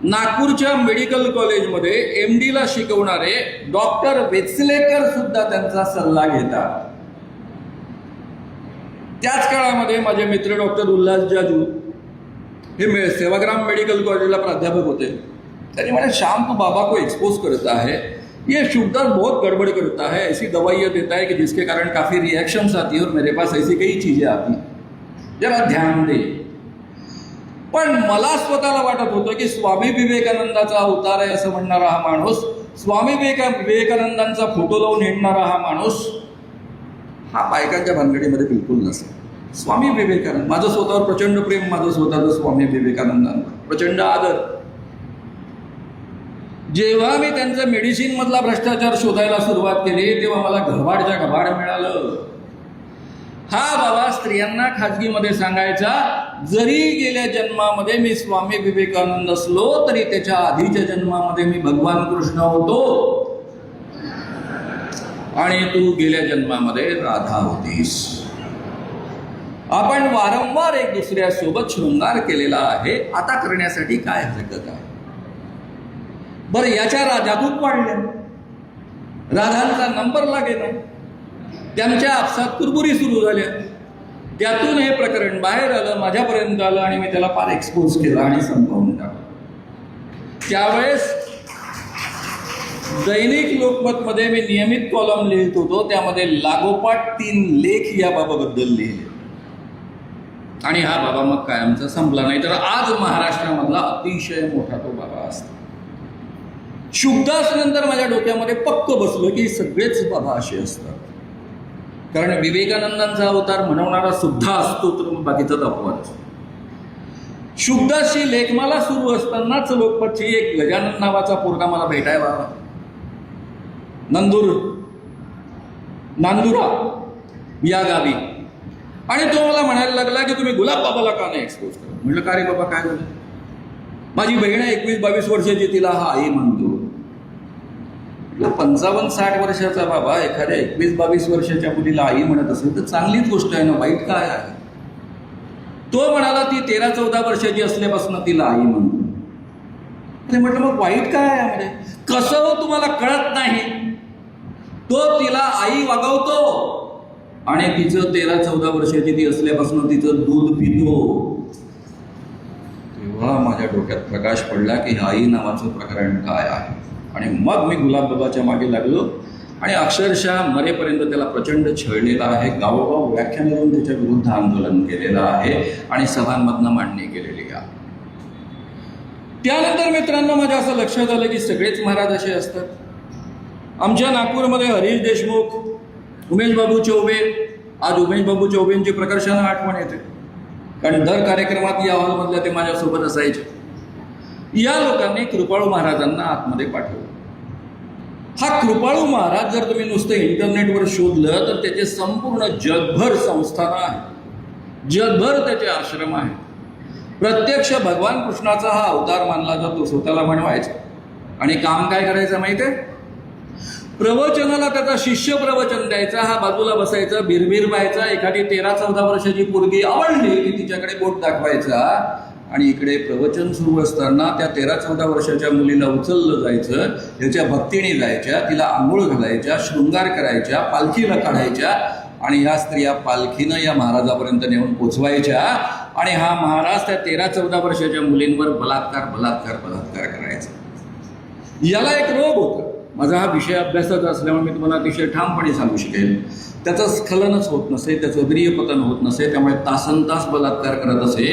[SPEAKER 1] नागपूरच्या मेडिकल कॉलेजमध्ये MD ला शिकवणारे डॉक्टर वेचलेकर सुद्धा त्यांचा सल्ला घेतात. त्याच काळामध्ये माझे मित्र डॉक्टर उल्हास जाजू हे सेवाग्राम मेडिकल कॉलेजला प्राध्यापक होते. त्यांनी म्हणे, शाम तो बाबा को एक्सपोज करता है, ये शुभदास बहुत गड़बड़ करता है, ऐसी दवाइयाँ देता है कि जिसके कारण काफ़ी रिएक्शंस आती है और मेरे पास ऐसी कई चीज़ें आती, जरा ध्यान दे. पण मला स्वतःला वाटत होतं की स्वामी विवेकानंदाचा अवतार आहे असं म्हणणारा हा माणूस, स्वामी विवेकानंदांचा फोटो लावून हिंडणारा हा माणूस हा बायकांच्या भानगडीमध्ये बिलकुल नसेल. स्वामी विवेकानंद, माझं स्वतःवर प्रचंड प्रेम, माझं स्वतःचं स्वामी विवेकानंदांवर प्रचंड आदर. जेव्हा मी त्यांचं मेडिसिन मधला भ्रष्टाचार शोधायला सुरुवात केली तेव्हा मला घबाडच्या घबाड मिळालं. हा बाबा स्त्रियांना खाजगीमध्ये सांगायचा, जरी गेल्या जन्मामध्ये मी स्वामी विवेकानंद असलो तरी त्याच्या आधीच्या जन्मामध्ये मी भगवान कृष्ण होतो आणि तू गेल्या जन्मामध्ये राधा होतीस. आपण वारंवार एक दुसऱ्यासोबत शृंगार केलेला आहे, आता करण्यासाठी काय हरकत आहे? बरं, याच्या राजादूत वाढल्या, राधांचा नंबर लागेना, त्यांच्या आपसात कुरबुरी सुरू झाल्या. त्यातून हे प्रकरण बाहेर आलं, माझ्यापर्यंत आलं आणि मी त्याला फार एक्सपोज केलं आणि संपवून टाकलं. त्यावेळेस दैनिक लोकमतमध्ये मी नियमित कॉलम लिहित होतो, त्यामध्ये लागोपाठ 3 लेख या बाबाबद्दल लिहिले आणि हा बाबा मग कायमचा संपला. नाही तर आज महाराष्ट्रामधला अतिशय मोठा तो बाबा असतो. शुभदास नंतर माझ्या डोक्यामध्ये पक्क बसलं की सगळेच बाबा असे असतात, कारण विवेकानंदांचा अवतार म्हणवणारा सुद्धा असतो तर मग बाकीचा अपवाद असतो. शुभदासची लेखमाला सुरू असतानाच लोकमतची एक गजानन नावाचा पोरगा मला भेटायला आला, नांदुरा या गावी, आणि तो मला म्हणायला लागला की तुम्ही गुलाब बाबाला का नाही एक्सपोज करा. म्हटलं, का रे बाबा, काय झालं? माझी बहीण 21-22 वर्षाची, तिला हा आई म्हणतो. 55-60 वर्षाचा बाबा एखाद्या 21-22 वर्षाच्या मुलीला आई म्हणत असेल तर चांगलीच गोष्ट आहे ना, वाईट काय आहे? तो म्हणाला, ती 13-14 वर्षाची असल्यापासून तिला आई म्हणतो. अरे म्हटलं, मग वाईट काय आहे यामध्ये? कसं हो तुम्हाला कळत नाही? तो तिला आई वागवतो आणि तिचं 13-14 वर्षाची ती असल्यापासून तिचं दूध पितो. तेव्हा माझ्या डोक्यात प्रकाश पडला की आई नावाचं प्रकरण काय आहे. आणि मग मी गुलाबबाबाच्या मागे लागलो आणि अक्षरशः मरेपर्यंत त्याला प्रचंड छळलेला आहे. गावोगाव व्याख्यान देऊन त्याच्या विरुद्ध आंदोलन केलेलं आहे आणि सभांमधनं मांडणी केलेली आहे. त्यानंतर मित्रांनो माझ्या असं लक्षात आलं की सगळेच महाराज असे असतात. आमच्या नागपूरमध्ये हरीश देशमुख, उमेश बाबू चौबे, आज उमेश बाबू चौबेंची प्रकर्षानं आठवण येते, कारण दर कार्यक्रमात या हॉलमधल्या ते माझ्यासोबत असायचे. या लोकांनी कृपाळू महाराजांना आतमध्ये पाठवलं. हा कृपाळू महाराज जर तुम्ही नुसतं इंटरनेटवर शोधलं तर त्याचे संपूर्ण जगभर संस्थानं आहेत, जगभर त्याचे आश्रम आहेत. प्रत्यक्ष भगवान कृष्णाचा हा अवतार मानला जातो, स्वतःला म्हणवायचा. आणि काम काय करायचं माहिती आहे? प्रवचनाला त्याचा शिष्य प्रवचन द्यायचा, हा बाजूला बसायचा, बिरबिर व्हायचा. एखादी 13-14 वर्षाची पोरगी आवडली की तिच्याकडे बोट दाखवायचा आणि इकडे प्रवचन सुरू असताना त्या 13-14 वर्षाच्या मुलीला उचललं जायचं, त्याच्या भक्तीने जायच्या, तिला आंघोळ घालायच्या, शृंगार करायच्या, पालखीला काढायच्या आणि या स्त्रिया पालखीनं या महाराजापर्यंत नेऊन पोचवायच्या आणि हा महाराज त्या 13-14 वर्षाच्या मुलींवर बलात्कार करायचा. याला एक रोग होता. माझा हा विषय अभ्यासाचा असल्यामुळे मी तुम्हाला अतिशय ठामपणे सांगू शकेल. त्याचं स्खलनच होत नसे, त्याचं वीर्यपतन होत नसे, त्यामुळे तासनतास बलात्कार करत असे,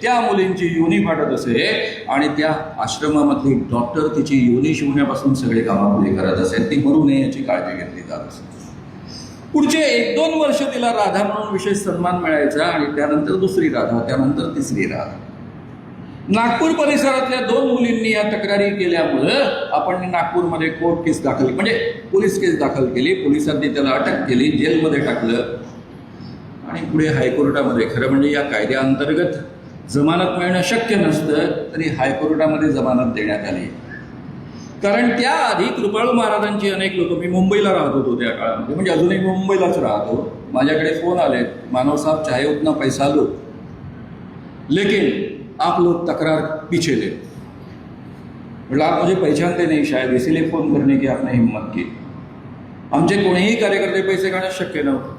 [SPEAKER 1] त्या मुलींची योनी फाटत असे आणि त्या आश्रमामधली डॉक्टर तिची योनी शिवण्यापासून सगळे कामापुढे करत असे. ती मरू नये याची काळजी घेतली जात असे. पुढचे 1-2 वर्ष तिला राधा म्हणून विशेष सन्मान मिळायचा आणि त्यानंतर दुसरी राधा, त्यानंतर तिसरी राधा. नागपूर परिसरातल्या 2 मुलींनी या तक्रारी केल्यामुळं आपण नागपूरमध्ये कोर्ट केस दाखल, म्हणजे पोलीस केस दाखल केली. पोलिसांनी त्याला अटक केली, जेलमध्ये टाकलं आणि पुढे हायकोर्टामध्ये, खरं म्हणजे या कायद्याअंतर्गत जमानत मिळणं शक्य नसतं, तरी हायकोर्टामध्ये जमानत देण्यात आली. कारण त्याआधी कृपाळू महाराजांची अनेक लोक, मी मुंबईला राहत होतो त्या काळामध्ये, म्हणजे अजूनही मुंबईलाच राहतो, माझ्याकडे फोन आले, मानव साहब चाहे उतना पैसा लो लेकिन आप लोग तकरार पीछे ले। मतलब आप मुझे पहचानते नहीं शायद, इसीलिए फोन करने की आपने हिम्मत की। आमचे कोणीही कार्यकर्ते पैसे काढणं शक्य नव्हतं,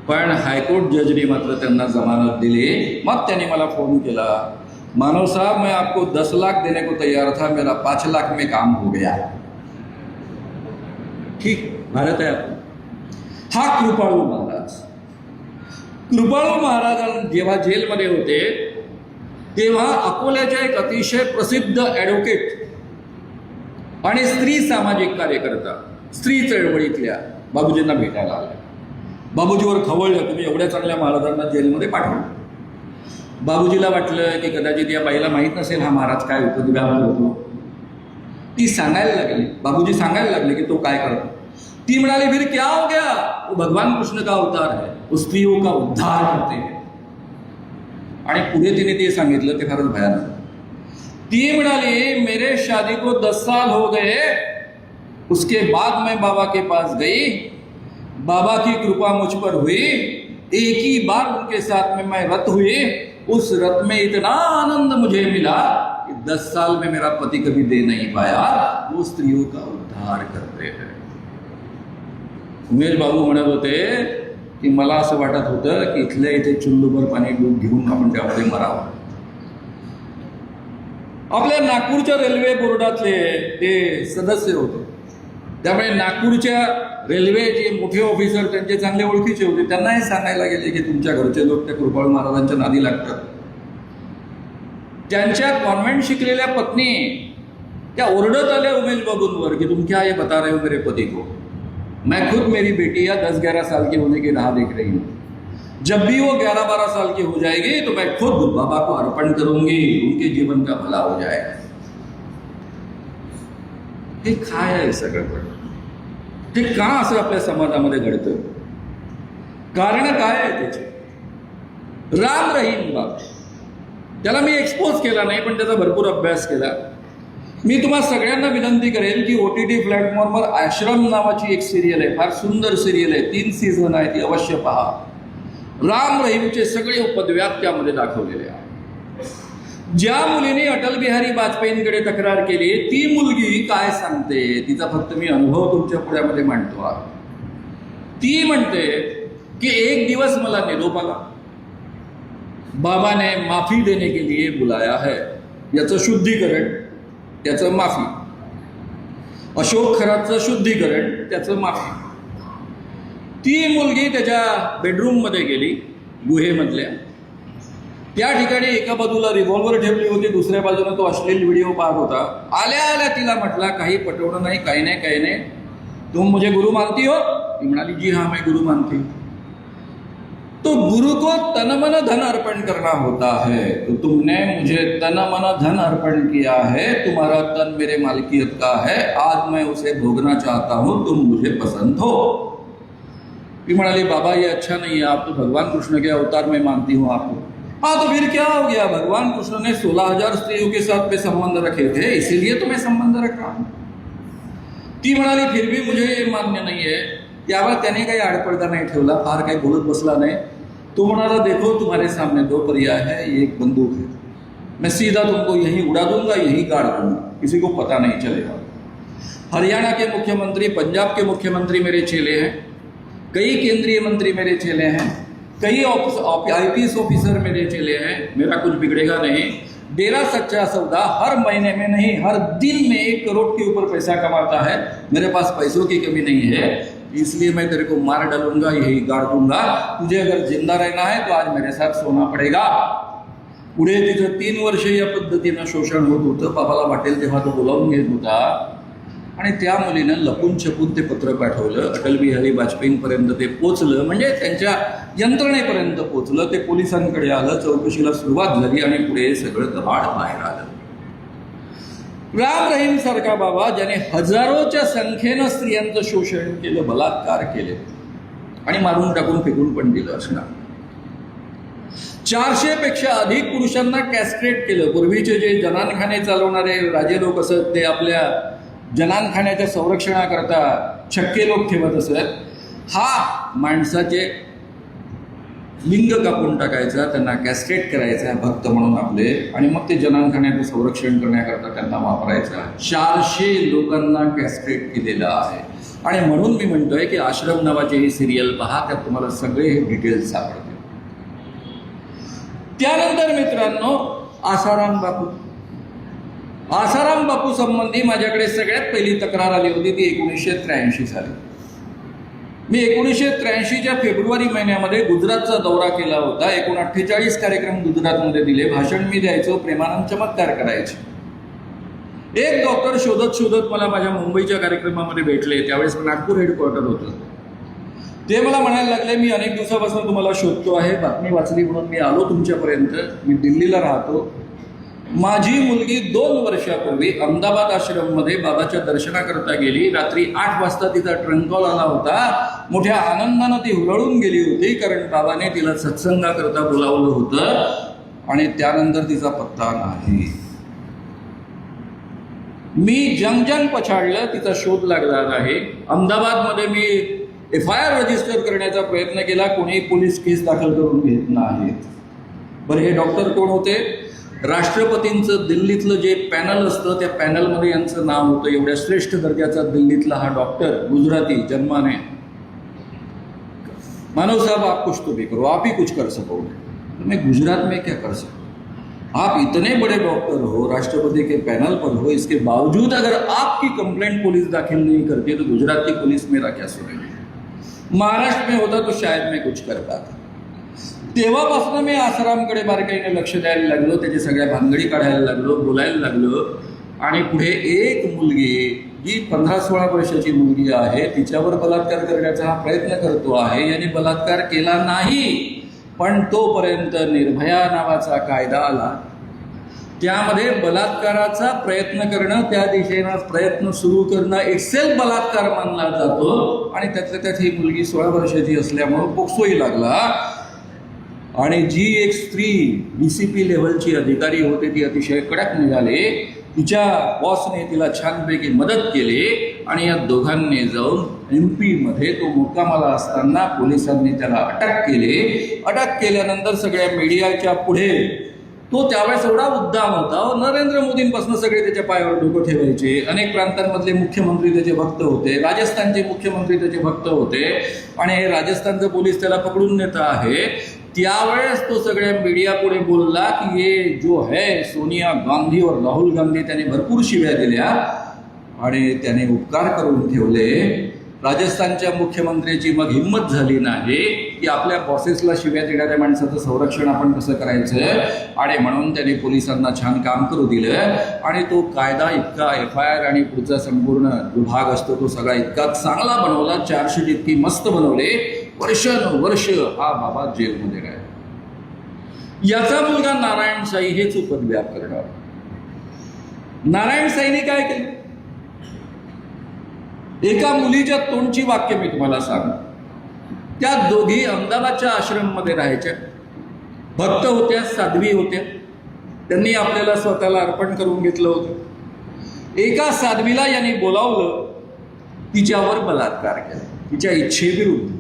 [SPEAKER 1] पण हायकोर्ट जजने मात्र त्यांना जमानत दिली। मग त्यांनी मला फोन केला, मानव साहब मैं आपको 10 लाख देने को तैयार था, मेरा 5 लाख में काम हो गया। ठीक, भारत आहे आपण। हा कृपाळू महाराज, कृपाळू महाराज जेव्हा जेलमध्ये होते तेव्हा अकोल्याच्या एक अतिशय प्रसिद्ध ॲडव्होकेट आणि स्त्री सामाजिक कार्यकर्ता, स्त्री चळवळीतल्या बाबूजींना भेटायला आल्या। बाबूजीवर खवळलं, तुम्ही एवढ्या चांगल्या महाराजांना जेलमध्ये पाठवलं। बाबूजीला वाटलं की कदाचित या बाईला माहीत नसेल हा महाराज काय उपद्व्याप होतो। ती सांगायला लागली, बाबूजी सांगायला लागले की तो काय करतो। ती म्हणाली, फिर क्या हो गया, वो भगवान कृष्ण का अवतार है, वो स्त्रियों का उद्धार करते हैं। आणि पुढे तिने ते सांगितलं ते फारच भयानक। ती म्हणाली, मेरे शादी को 10 साल हो गए, उसके बाद मैं बाबा के पास गई, बाबा की कृपा मुझ पर हुई, एक ही बार उनके साथ में मैं रत हुई, उस रत में इतना आनंद मुझे मिला कि 10 साल में मेरा पति कभी दे नहीं पाया, वो स्त्रियों का उद्धार करते हैं। उमेश बाबू म्हणत होते की मला असं वाटत होतं की इथल्या इथे चुल्लूभर पाणी घेऊन आपण त्यामध्ये मरावं। आपल्या नागपूरच्या रेल्वे बोर्डातले ते सदस्य होते, त्यामुळे नागपूरच्या रेल्वेचे मोठे ऑफिसर त्यांचे चांगले ओळखीचे होते। त्यांना हे सांगायला गेले की तुमच्या घरचे लोक त्या कृपाळू महाराजांच्या नादी लागतात। त्यांच्या कॉन्व्हेंट शिकलेल्या पत्नी त्या ओरडत आल्या उमेश बाबूंवर की तुम क्या ये बता रहे हो मेरे पति को, मैं खुद मेरी बेटी या 10-11 साल की होने की राह देख रही हूँ, जब भी वो 11-12 साल की हो जाएगी तो मैं खुद बाबा को अर्पण करूंगी, उनके जीवन का भला हो जाएगा। हे काय आहे सगळं, ते का असं आपल्या समाजामध्ये घडतं, कारण काय आहे त्याचे? राम रहीम बाबा, त्याला मी एक्सपोज केला नाही पण त्याचा भरपूर अभ्यास केला। मी तुम्हा सगळ्यांना विनंती करेन की OTT प्लॅटफॉर्मवर आश्रम नावाची एक सिरियल आहे, फार सुंदर सिरियल आहे, 3 सीझन आहे, ती अवश्य पहा। राम रहीमचे सगळे उपद्व्याप त्यामध्ये दाखवलेले आहे। ज्या मुलीने अटल बिहारी वाजपेयींकडे तक्रार केली ती मुलगी काय सांगते, तिचा फक्त मी अनुभव तुमच्या पुढ्यामध्ये मांडतो आहे। ती म्हणते कि एक दिवस मला निरोप आला, बाबा ने माफी देने के लिए बुलाया है, याचं शुद्धीकरण, त्याचं माफी, अशोक खरातचं शुद्धीकरण, त्याचं माफी। ती मुलगी त्याच्या बेडरूममध्ये गेली, गुहेमधल्या, त्या ठिकाणी एका बाजूला रिव्हॉल्वर ठेवली होती, दुसऱ्या बाजूला तो अश्लील व्हिडिओ पाहत होता। आल्या आल्या तिला म्हटला, काही पटवणं नाही, काही नाही, काही नाही, तुम मुझे गुरु मानती हो? ती म्हणाली, जी हाँ मैं गुरु मानती हूँ। तो गुरु को तन मन धन अर्पण करना होता है, तो तुमने मुझे तन मन धन अर्पण किया है, तुम्हारा तन मेरे मालकियत का है, आज मैं उसे भोगना चाहता हूँ, तुम मुझे पसंद हो। ती म्हणाली, बाबा ये अच्छा नहीं है, आप तो भगवान कृष्ण के अवतार में मानती हूँ आपको। हाँ तो फिर क्या हो गया, भगवान कृष्ण ने 16,000 स्त्रियों के साथ में संबंध रखे थे, इसीलिए तो मैं संबंध रख रहा हूँ। ती म्हणाली, फिर भी मुझे ये मान्य नहीं है। यावर त्याने काही आडपडदा नाही ठेवला, फार काही बोलत बसला नाही। तो म्हणाला, देखो तुम्हारे सामने 2 पर्याय है, एक बंदूक है, मैं सीधा तुमको यहीं उड़ा दूंगा, यहीं गाड़ दूंगा, किसी को पता नहीं चलेगा। हरियाणा के मुख्यमंत्री, पंजाब के मुख्यमंत्री मेरे चेले हैं, कई केंद्रीय मंत्री मेरे चेले हैं, कई IPS ऑफिसर मेरे चेले हैं, मेरा कुछ बिगड़ेगा नहीं। डेरा सच्चा सौदा हर महीने में नहीं, हर दिन में 1 करोड़ के ऊपर पैसा कमाता है, मेरे पास पैसों की कमी नहीं है, इसलिए मैं तेरे को मार डालूंगा, यही गाड़ दूंगा, तुझे अगर जिंदा रहना है तो आज मेरे साथ सोना पडेगा। पुढे तिचं 3 वर्ष या पद्धतीनं शोषण होत होतं, बाबाला वाटेल तेव्हा तो बोलावून घेत होता, आणि त्या मुलीनं लपून छपून ते पत्र पाठवलं, अटल बिहारी वाजपेयींपर्यंत ते पोचलं, म्हणजे त्यांच्या यंत्रणेपर्यंत पोचलं, ते पोलिसांकडे आलं, चौकशीला सुरुवात झाली आणि पुढे सगळं गबाड बाहेर आलं। राम रहीम सारखा बाबा ज्याने हजारोच्या संख्येनं स्त्रियांचं शोषण केलं, बलात्कार केले आणि मारून टाकून फेकून पण दिलं असणार, 400 पेक्षा अधिक पुरुषांना कॅस्ट्रेट केलं. पूर्वीचे जे जनानखाने चालवणारे राजे लोक असत ते आपल्या जनानखान्याच्या संरक्षणाकरता छक्के लोक ठेवत असत. हा माणसाचे लिंग कापून टाकायचा, त्यांना कॅस्ट्रेट करायचा भक्त म्हणून आपले, आणि मग ते जनानखान्याचं संरक्षण करण्याकरता त्यांना वापरायचा. 400 लोकांना कॅस्ट्रेट केलेलं आहे. आणि म्हणून मी म्हणतोय की आश्रम नावाची ही सिरियल पहा, त्यात तुम्हाला सगळे हे डिटेल्स सापडतील. त्यानंतर मित्रांनो, आसाराम बापू. आसाराम बापू संबंधी माझ्याकडे सगळ्यात पहिली तक्रार आली होती ती 1983 साली. मी 1983च्या फेब्रुवारी महिन्यामध्ये गुजरातचा दौरा केला होता. 48 कार्यक्रम गुजरातमध्ये दिले. भाषण मी द्यायचो, प्रेमानंद चमत्कार करायचे. एक डॉक्टर शोधत शोधत मला माझ्या मुंबईच्या कार्यक्रमामध्ये भेटले. त्यावेळेस नागपूर हेडक्वार्टर होतं. ते मला म्हणायला लागले, मी अनेक दिवसापासून तुम्हाला शोधतो आहे, बातमी वाचली म्हणून मी आलो तुमच्यापर्यंत. मी दिल्लीला राहतो. माझी मुलगी 2 वर्षापूर्वी अहमदाबाद आश्रममध्ये बाबाच्या दर्शनाकरता गेली. रात्री 8 वाजता तिचा ट्रंक कॉल आला होता. मोठ्या आनंदानं ती हुरळून गेली होती, कारण बाबाने तिला सत्संगाकरता बोलावलं होतं. आणि त्यानंतर तिचा पत्ता नाही. मी जंग पछाडलं, तिचा शोध लागला आहे. अहमदाबादमध्ये मी FIR रजिस्टर करण्याचा प्रयत्न केला, कोणी पोलीस केस दाखल करून घेत नाहीत. बरं, हे डॉक्टर कोण होते? राष्ट्रपतींचं दिल्लीतलं जे पॅनल असतं त्या पॅनलमध्ये यांचं नाव होतं. एवढ्या श्रेष्ठ दर्जाचा दिल्लीतला हा डॉक्टर, गुजराती जन्माने. मानव साहब, आप कुछ तो भी करो, आप ही कुछ कर सकोगे. मैं गुजरात में क्या कर सकूँ? आप इतने बड़े डॉक्टर हो, राष्ट्रपति के पैनल पर हो, इसके बावजूद अगर आपकी कंप्लेंट पुलिस दाखिल नहीं करती तो गुजरात की पुलिस मेरा क्या सुनेगी? महाराष्ट्र में होता तो शायद मैं कुछ कर पाता. तेव्हापासून मी आसारामकडे बारकाईने लक्ष द्यायला लागलो, त्याची सगळ्या भानगडी काढायला लागलो, बोलायला लागलो. आणि पुढे एक मुलगी जी 15-16 वर्षाची मुलगी आहे, तिच्यावर बलात्कार करण्याचा हा प्रयत्न करतो आहे. याने बलात्कार केला नाही, पण तोपर्यंत निर्भया नावाचा कायदा आला. त्यामध्ये बलात्काराचा प्रयत्न करणं, त्या दिशेनं प्रयत्न सुरू करणं इटसेल्फ बलात्कार मानला जातो. आणि त्यातल्या त्यात ही मुलगी 16 वर्षाची असल्यामुळं पोक्सोही लागला. आणि जी एक स्त्री DCP लेव्हलची अधिकारी होते ती अतिशय कडक निघाले. तिच्या बॉसने तिला छानपैकी मदत केली आणि या दोघांनी जाऊन MP मध्ये तो मुक्कामाला असताना पोलिसांनी त्याला अटक केली. अटक केल्यानंतर सगळ्या मीडियाच्या पुढे तो त्यावेळेस एवढा उद्दाम होता. नरेंद्र मोदींपासून सगळे त्याच्या पायावर डोकं ठेवायचे. अनेक प्रांतांमधले मुख्यमंत्री त्याचे भक्त होते. राजस्थानचे मुख्यमंत्री त्याचे भक्त होते. आणि हे राजस्थानचं पोलीस त्याला पकडून नेत आहे. त्यावेळेस तो सगळ्या मीडिया पुढे बोलला की ये जो है सोनिया गांधी और राहुल गांधी, त्याने भरपूर शिव्या दिल्या आणि त्याने उपकार करून ठेवले. राजस्थानच्या मुख्यमंत्र्याची मग हिंमत झाली नाही की आपल्या बॉसेसला शिव्या देणाऱ्या माणसाचं संरक्षण आपण कसं करायचं, आणि म्हणून त्याने पोलिसांना छान काम करू दिलं. आणि तो कायदा इतका FIR आणि पुढचा संपूर्ण विभाग असतो तो सगळा इतका चांगला बनवला, 400 इतकी मस्त बनवले. वर्ष हा बाबा जेलमध्ये राहिला. याचा मुलगा नारायण साई हेच उपद्व्याप करणार. नारायण साईने काय केलं? एका मुलीच्या तोंडची वाक्य मी तुम्हाला सांगतो. त्या दोघी अहमदाबादच्या आश्रममध्ये राहायच्या, भक्त होत्या, साध्वी होत्या. त्यांनी आपल्याला स्वतःला अर्पण करून घेतलं होतं. एका साध्वीला यांनी बोलावलं, तिच्यावर बलात्कार केला तिच्या इच्छेविरुद्ध.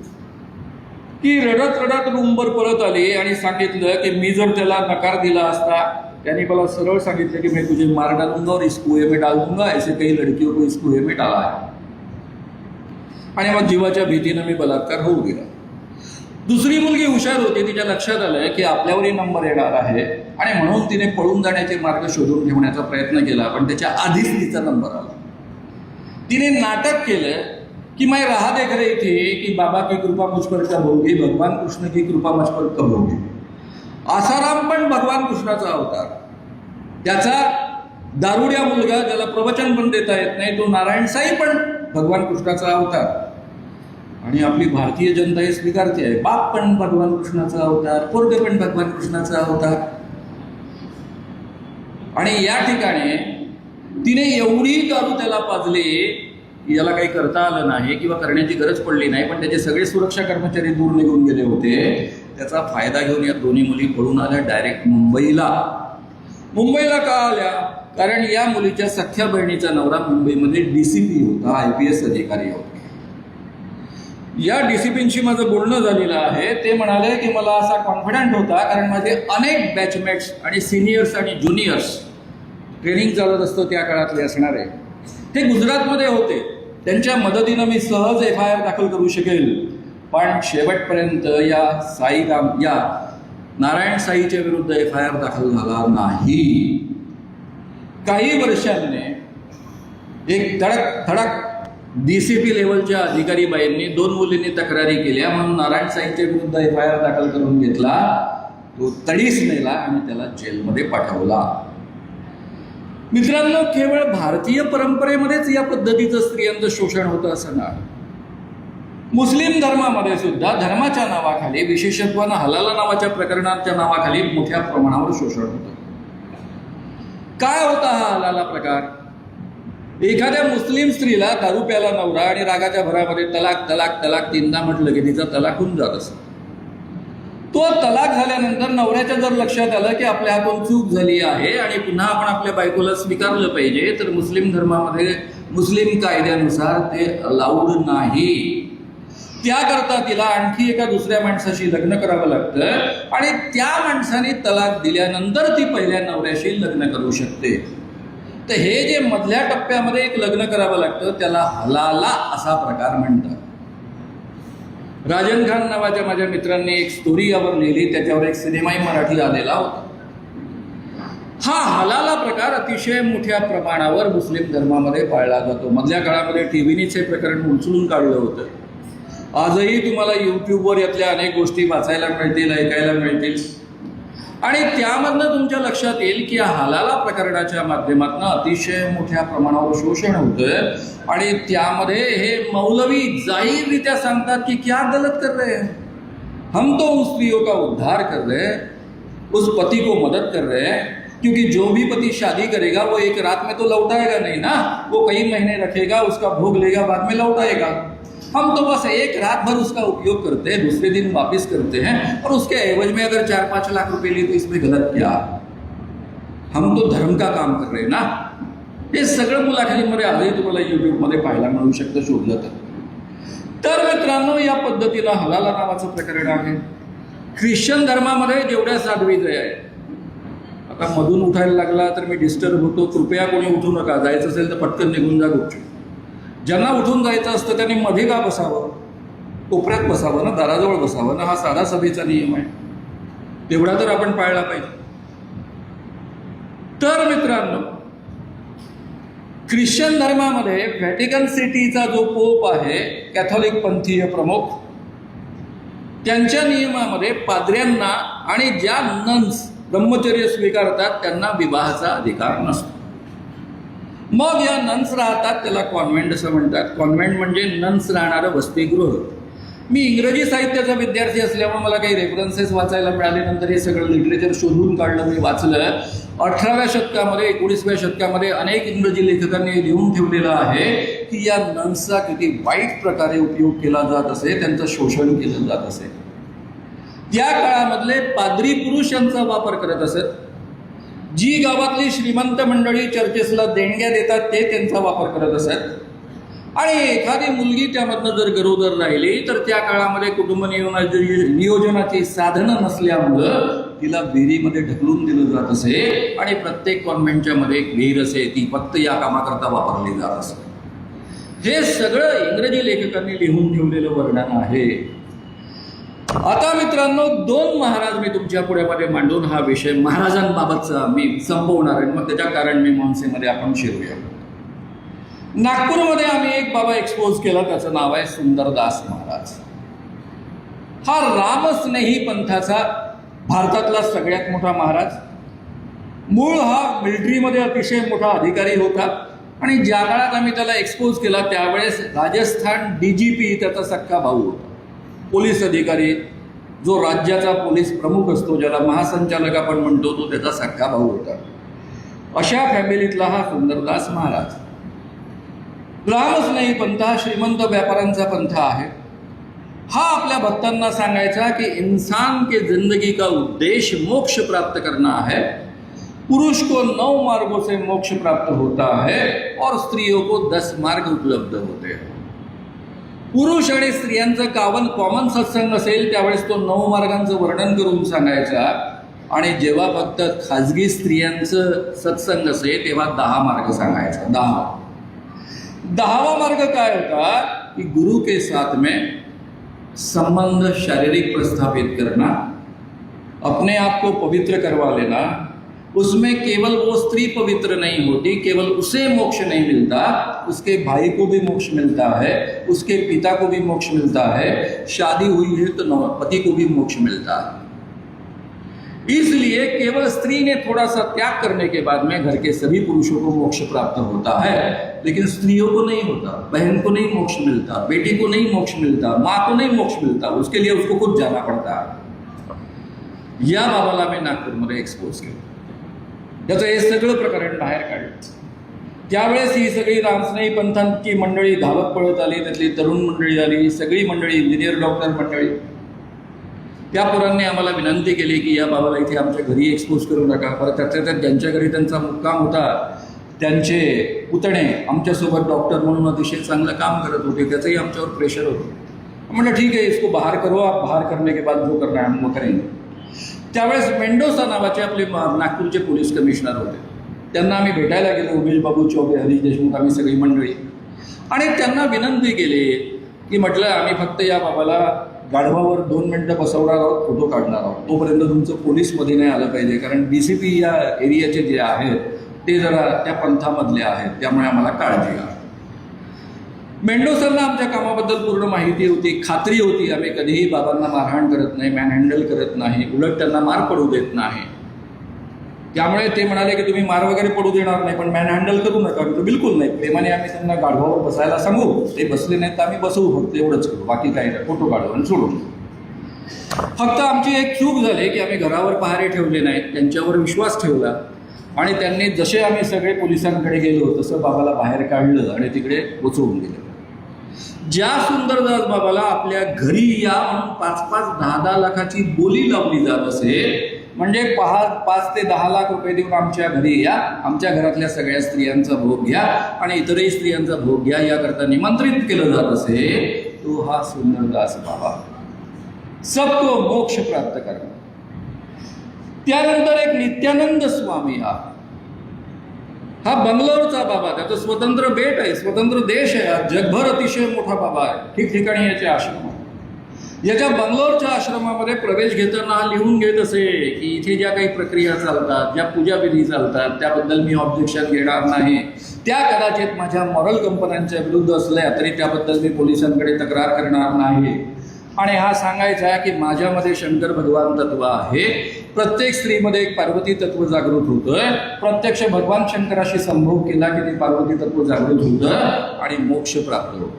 [SPEAKER 1] ती रडत रडत रूमवर परत आली आणि सांगितलं की मी जर त्याला नकार दिला असता, त्याने मला सरळ सांगितलं की मैं तुझे मार डालूंगा और इस कुएं में डाल दूंगा, ऐसे कई लड़कियों को इस कुएं में डाला है. आणि मग जीवाच्या भीतीनं मी बलात्कार होऊ दिला. दुसरी मुलगी हुशार होती. तिच्या लक्षात आलं की आपल्यावरही नंबर येणार आहे आणि म्हणून तिने पळून जाण्याचे मार्ग शोधून घेण्याचा प्रयत्न केला. पण त्याच्या आधीच तिचा नंबर आला. तिने नाटक केलं कि मैं रहा देख रही थी कि बाबा की कृपा मुझ पर कब होगी, भगवान कृष्ण की कृपा मुझ पर कब होगी. आसाराम पण भगवान कृष्णाचा अवतार. त्याचा दारुड्या मुलगा ज्याला प्रवचन पण देता येत नाही तो नारायण साई पण भगवान कृष्णाचा अवतार. आणि आपली भारतीय जनता हे स्वीकारते आहे. बाप पण भगवान कृष्णाचा अवतार, पोरगे पण भगवान कृष्णाचा अवतार. आणि या ठिकाणी तिने एवढी दारू त्याला पाजली याला काही करता आलं नाही किंवा करण्याची गरज पडली नाही. पण त्याचे सगळे सुरक्षा कर्मचारी दूर निघून गेले होते. त्याचा फायदा घेऊन या दोन्ही मुली पळून आल्या डायरेक्ट मुंबईला. मुंबईला का आल्या? कारण या मुलीच्या सख्या बहिणीचा नवरा मुंबईमध्ये DCP होता, IPS अधिकारी होता. या DCPंशी माझं बोलणं झालेलं आहे. ते म्हणाले की मला असा कॉन्फिडंट होता कारण माझे अनेक बॅचमेट्स आणि सिनियर्स आणि ज्युनियर्स ट्रेनिंग चालत असतं त्या काळातले असणारे ते गुजरातमध्ये होते. त्यांच्या मदतीनं मी सहज FIR दाखल करू शकेल. पण शेवटपर्यंत या नारायण साईच्या विरुद्ध FIR दाखल झाला नाही. काही वर्षांनी एक धडक DCP लेवलच्या अधिकारी बाईंनी 2 मुलींनी तक्रारी केल्या म्हणून नारायण साईच्या विरुद्ध FIR दाखल करून घेतला. तो तडीस नेला आणि त्याला जेलमध्ये पाठवला. मित्रांनो, केवळ भारतीय परंपरेमध्येच या पद्धतीचं स्त्रियांचं शोषण होतं असं नाही. मुस्लिम धर्मामध्ये सुद्धा धर्माच्या नावाखाली, विशेषत्वानं हलाला नावाच्या प्रकरणाच्या नावाखाली मोठ्या प्रमाणावर शोषण होतं. काय होता हा हलाला प्रकार? एखाद्या मुस्लिम स्त्रीला दारू प्याला नवरा आणि रागाच्या भरामध्ये तलाक तलाक तलाक 3दा म्हटलं की तिचा तलाक होऊन जात असत. तो तलाक झाल्यानंतर नवऱ्याच्या जर लक्षात आलं की आपल्या हातून चूक झाली आहे आणि पुन्हा आपण आपल्या बायकोला स्वीकारलं पाहिजे, तर मुस्लिम धर्मामध्ये मुस्लिम कायद्यानुसार ते अलाउड नाही. त्याकरता तिला आणखी एका दुसऱ्या माणसाशी लग्न करावं लागतं आणि त्या माणसाने तलाक दिल्यानंतर ती पहिल्या नवऱ्याशी लग्न करू शकते. तर हे जे मधल्या टप्प्यामध्ये एक लग्न करावं लागतं त्याला हलाला असा प्रकार म्हणतात. राजन खान नावाच्या माझ्या मित्रांनी एक स्टोरी यावर लिहिली, त्याच्यावर एक सिनेमाही मराठी आलेला होता. हा हलाला प्रकार अतिशय मोठ्या प्रमाणावर मुस्लिम धर्मामध्ये पाळला जातो. मधल्या काळामध्ये टीव्हीनेच हे प्रकरण उचलून काढलं होतं. आजही तुम्हाला यूट्यूबवर यातल्या अनेक गोष्टी वाचायला मिळतील, ऐकायला मिळतील आणि त्यामधनं तुमच्या लक्षात येईल की या हलाला प्रकरणाच्या माध्यमातून अतिशय मोठ्या प्रमाणावर शोषण होतं आणि त्यामध्ये हे मौलवी जाहीररित्या सांगतात की क्या गलत कर रहे हैं, हम तो उस स्त्रियों का उद्धार कर रहे हैं, उस पति को मदद कर रहे हैं, क्योंकि जो भी पति शादी करेगा वो एक रात में तो लौटाएगा नहीं ना, वो कई महीने रखेगा, उसका भोग लेगा, बाद में लौटाएगा. हम तो बस एक रात भर उसका उपयोग करते हैं, दूसरे दिन वापस करते हैं और उसके एवज में अगर 4-5 लाख रुपए लिए तो इसमें गलत क्या? हम तो धर्म का काम कर रहे हैं ना. हे सगळं मुलाखतीमध्ये आजही तुम्हाला यूट्यूबमध्ये पाहायला मिळू शकतं शोधलं तर. मित्रांनो, या पद्धतीनं हलाला नावाचं प्रकरण आहे. ख्रिश्चन धर्मामध्ये जेवढ्या साध्वी जया आहे, आता मधून उठायला लागला तर मी डिस्टर्ब होतो, कृपया कोणी उठू नका. जायचं असेल तर पटकन निघून जा गुपचूप. ज्यांना उठून जायचं असतं त्यांनी मध्ये का बसावं, कोपऱ्यात बसावं ना, दाराजवळ बसावं ना. हा साधा सभेचा नियम आहे, तेवढा तर आपण पाळला पाहिजे. तर मित्रांनो, ख्रिश्चन धर्मामध्ये व्हॅटिकन सिटीचा जो पोप आहे, कॅथॉलिक पंथीय प्रमुख, त्यांच्या नियमामध्ये पाद्र्यांना आणि ज्या नन्स ब्रह्मचर्य स्वीकारतात त्यांना विवाहाचा अधिकार नसतो. मग या नन्स राहतात, त्याला कॉन्व्हेंट असं म्हणतात. कॉन्व्हेंट म्हणजे नन्स राहणारं वसतिगृह. मी इंग्रजी साहित्याचा विद्यार्थी असल्यामुळे मला काही रेफरन्सेस वाचायला मिळाले. नंतर हे सगळं लिटरेचर शोधून काढलं, मी वाचलं. 18व्या शतकामध्ये, 19व्या शतकामध्ये अनेक इंग्रजी लेखकांनी लिहून ठेवलेलं आहे की या नन्सचा किती वाईट प्रकारे उपयोग केला जात असे, त्यांचं शोषण केलं जात असे. त्या काळामधले पाद्री पुरुष यांचा वापर करत असत. जी गावातली श्रीमंत मंडळी चर्चेसला देणग्या देतात ते त्यांचा वापर करत असत. आणि एखादी मुलगी त्यामधनं जर गरोदर राहिली तर त्या काळामध्ये कुटुंब नियोजनाची साधनं नसल्यामुळं तिला विहिरीमध्ये ढकलून दिलं जात असे आणि प्रत्येक कॉन्व्हेंटच्या मध्ये एक विहीर असे, ती फक्त या कामाकरता वापरली जात असे. हे सगळं इंग्रजी लेखकांनी लिहून ठेवलेलं वर्णन आहे. आता मित्रांनो, 2 महाराज मी तुमच्या पुढ्यामध्ये मांडून हा विषय महाराजांबाबतचा मी संपवणार आहे. मग त्याच्या कारण मी मानसेमध्ये आपण शिरूया. नागपूरमध्ये आम्ही एक बाबा एक्सपोज केला, त्याचं नाव आहे सुंदरदास महाराज. हा रामस्नेही पंथाचा भारतातला सगळ्यात मोठा महाराज. मूळ हा मिलिटरीमध्ये अतिशय मोठा अधिकारी होता आणि ज्या काळात आम्ही त्याला एक्सपोज केला त्यावेळेस राजस्थान DGP त्याचा सख्खा भाऊ होता. पोलीस अधिकारी, जो राज्याचा पोलीस प्रमुख असतो, ज्याला महासंचालक आपण म्हणतो, तो त्याचा सख्खा भाऊ होता. अशा फॅमिलीतला हा सुंदरदास महाराज. रामस्नेही पंथ हा श्रीमंत व्यापाऱ्यांचा पंथ आहे. हा आपल्या भक्तांना सांगायचा कि इंसान के जिंदगी का उद्देश्य मोक्ष प्राप्त करना है, पुरुष को 9 मार्गों से मोक्ष प्राप्त होता है और स्त्रियों को 10 मार्ग उपलब्ध होते हैं. पुरुष आणि स्त्रियांचं कॉमन सत्संग असेल त्यावेळेस तो 9 मार्गांचं वर्णन करून सांगायचा, आणि जेव्हा फक्त खाजगी स्त्रियांचं सत्संग असेल तेव्हा 10 मार्ग सांगायचा. 10वा मार्ग काय होता कि गुरु के साथ में संबंध शारीरिक प्रस्थापित करना, अपने आप को पवित्र करवा लेना. उसमें केवल वो स्त्री पवित्र नहीं होती, केवल उसे मोक्ष नहीं मिलता, उसके भाई को भी मोक्ष मिलता है, उसके पिता को भी मोक्ष मिलता है, शादी हुई है तो पति को भी मोक्ष मिलता है. इसलिए केवल स्त्री ने थोड़ा सा त्याग करने के बाद में घर के सभी पुरुषों को मोक्ष प्राप्त होता है, लेकिन स्त्रियों को नहीं होता, बहन को नहीं मोक्ष मिलता, बेटी को नहीं मोक्ष मिलता, माँ को नहीं मोक्ष मिलता. उसके लिए उसको खुद जाना पड़ता है. या बाबाला मी नागपूरमध्ये एक्सपोज केलं, त्याचं हे सगळं प्रकरण बाहेर काढलं. त्यावेळेस ही सगळी रामस्नेही पंथांची मंडळी धावत पळत आली, त्यातली तरुण मंडळी आली, सगळी मंडळी, इंजिनियर डॉक्टर मंडळी. त्या पोरांनी आम्हाला विनंती केली की या बाबाला इथे आमच्या घरी एक्सपोज करू नका. परत त्यात ज्यांच्या घरी त्यांचा मुक्काम होता त्यांचे पुतणे आमच्यासोबत डॉक्टर म्हणून अतिशय चांगलं काम करत होते, त्याचंही आमच्यावर प्रेशर होतं. म्हटलं ठीक आहे, इसको बाहर करो, आप बाहर करने के बाद जो करना है हम वो करेंगे. त्यावेळेस मेंडोसा नावाचे आपले नागपूरचे पोलीस कमिशनर होते, त्यांना आम्ही भेटायला गेलो, उमेश बाबू चौबे, हरीश देशमुख, आम्ही सगळी मंडळी. आणि त्यांना विनंती केली की म्हटलं आम्ही फक्त या बाबाला गाढवावर 2 मिनिटं बसवणार आहोत, फोटो काढणार आहोत, तोपर्यंत तुमचं पोलीसमध्ये नाही आलं पाहिजे, कारण DCP या एरियाचे जे आहेत ते जरा त्या पंथामधले आहेत, त्यामुळे आम्हाला काळजी आहे. मेंडोसरला आमच्या कामाबद्दल पूर्ण माहिती होती, खात्री होती. आम्ही कधीही बाबांना मारहाण करत नाही, मॅनहँडल करत नाही, उलट त्यांना मार पडू देत नाही. त्यामुळे ते म्हणाले की तुम्ही मार वगैरे पडू देणार नाही, पण मॅनहँडल करू नका. बिलकुल नाही, प्रेमाने आम्ही त्यांना गाढवावर बसायला सांगू, ते बसले नाहीत तर आम्ही बसवू, फक्त एवढंच करू, बाकी काही नाही, फोटो काढू आणि सोडून. फक्त आमची एक चूक झाली की आम्ही घरावर पहारे ठेवले नाहीत, त्यांच्यावर विश्वास ठेवला, आणि त्यांनी जसे आम्ही सगळे पोलिसांकडे गेलो तसं बाबाला बाहेर काढलं आणि तिकडे पोचवून दिलं. ज्या सुंदरदास बाबाला आपल्या घरी या म्हणून 5-5, 10-10 लाखाची बोली लावली जात असेल, म्हणजे 5 ते 10 लाख रुपये देऊन आमच्या घरी या, आमच्या घरातल्या सगळ्या स्त्रियांचा भोग घ्या आणि इतरही स्त्रियांचा भोग घ्या याकरता निमंत्रित केलं जात असेल, तो हा सुंदरदास बाबा सबको मोक्ष प्राप्त करणार. त्यानंतर एक नित्यानंद स्वामी हा बंगलोरचा बाबा, त्याचं स्वतंत्र बेट आहे, स्वतंत्र देश आहे, जगभर अतिशय मोठा बाबा आहे, ठिकठिकाणी याचे आश्रम आहे. याच्या बंगलोरच्या आश्रमामध्ये प्रवेश घेताना लिहून घेत असे की इथे ज्या काही प्रक्रिया चालतात, ज्या पूजाविधी चालतात त्याबद्दल मी ऑब्जेक्शन घेणार नाही, त्या कदाचित माझ्या मॉरल कंपन्यांच्या विरुद्ध असल्या तरी त्याबद्दल मी पोलिसांकडे तक्रार करणार नाही. आणि हा सांगायचा की माझ्यामध्ये शंकर भगवान तत्व आहे, प्रत्येक स्त्रीमध्ये एक पार्वती तत्व जागृत होतं, प्रत्यक्ष भगवान शंकराशी संभोग केला की ते पार्वती तत्व जागृत होतं आणि मोक्ष प्राप्त होतो.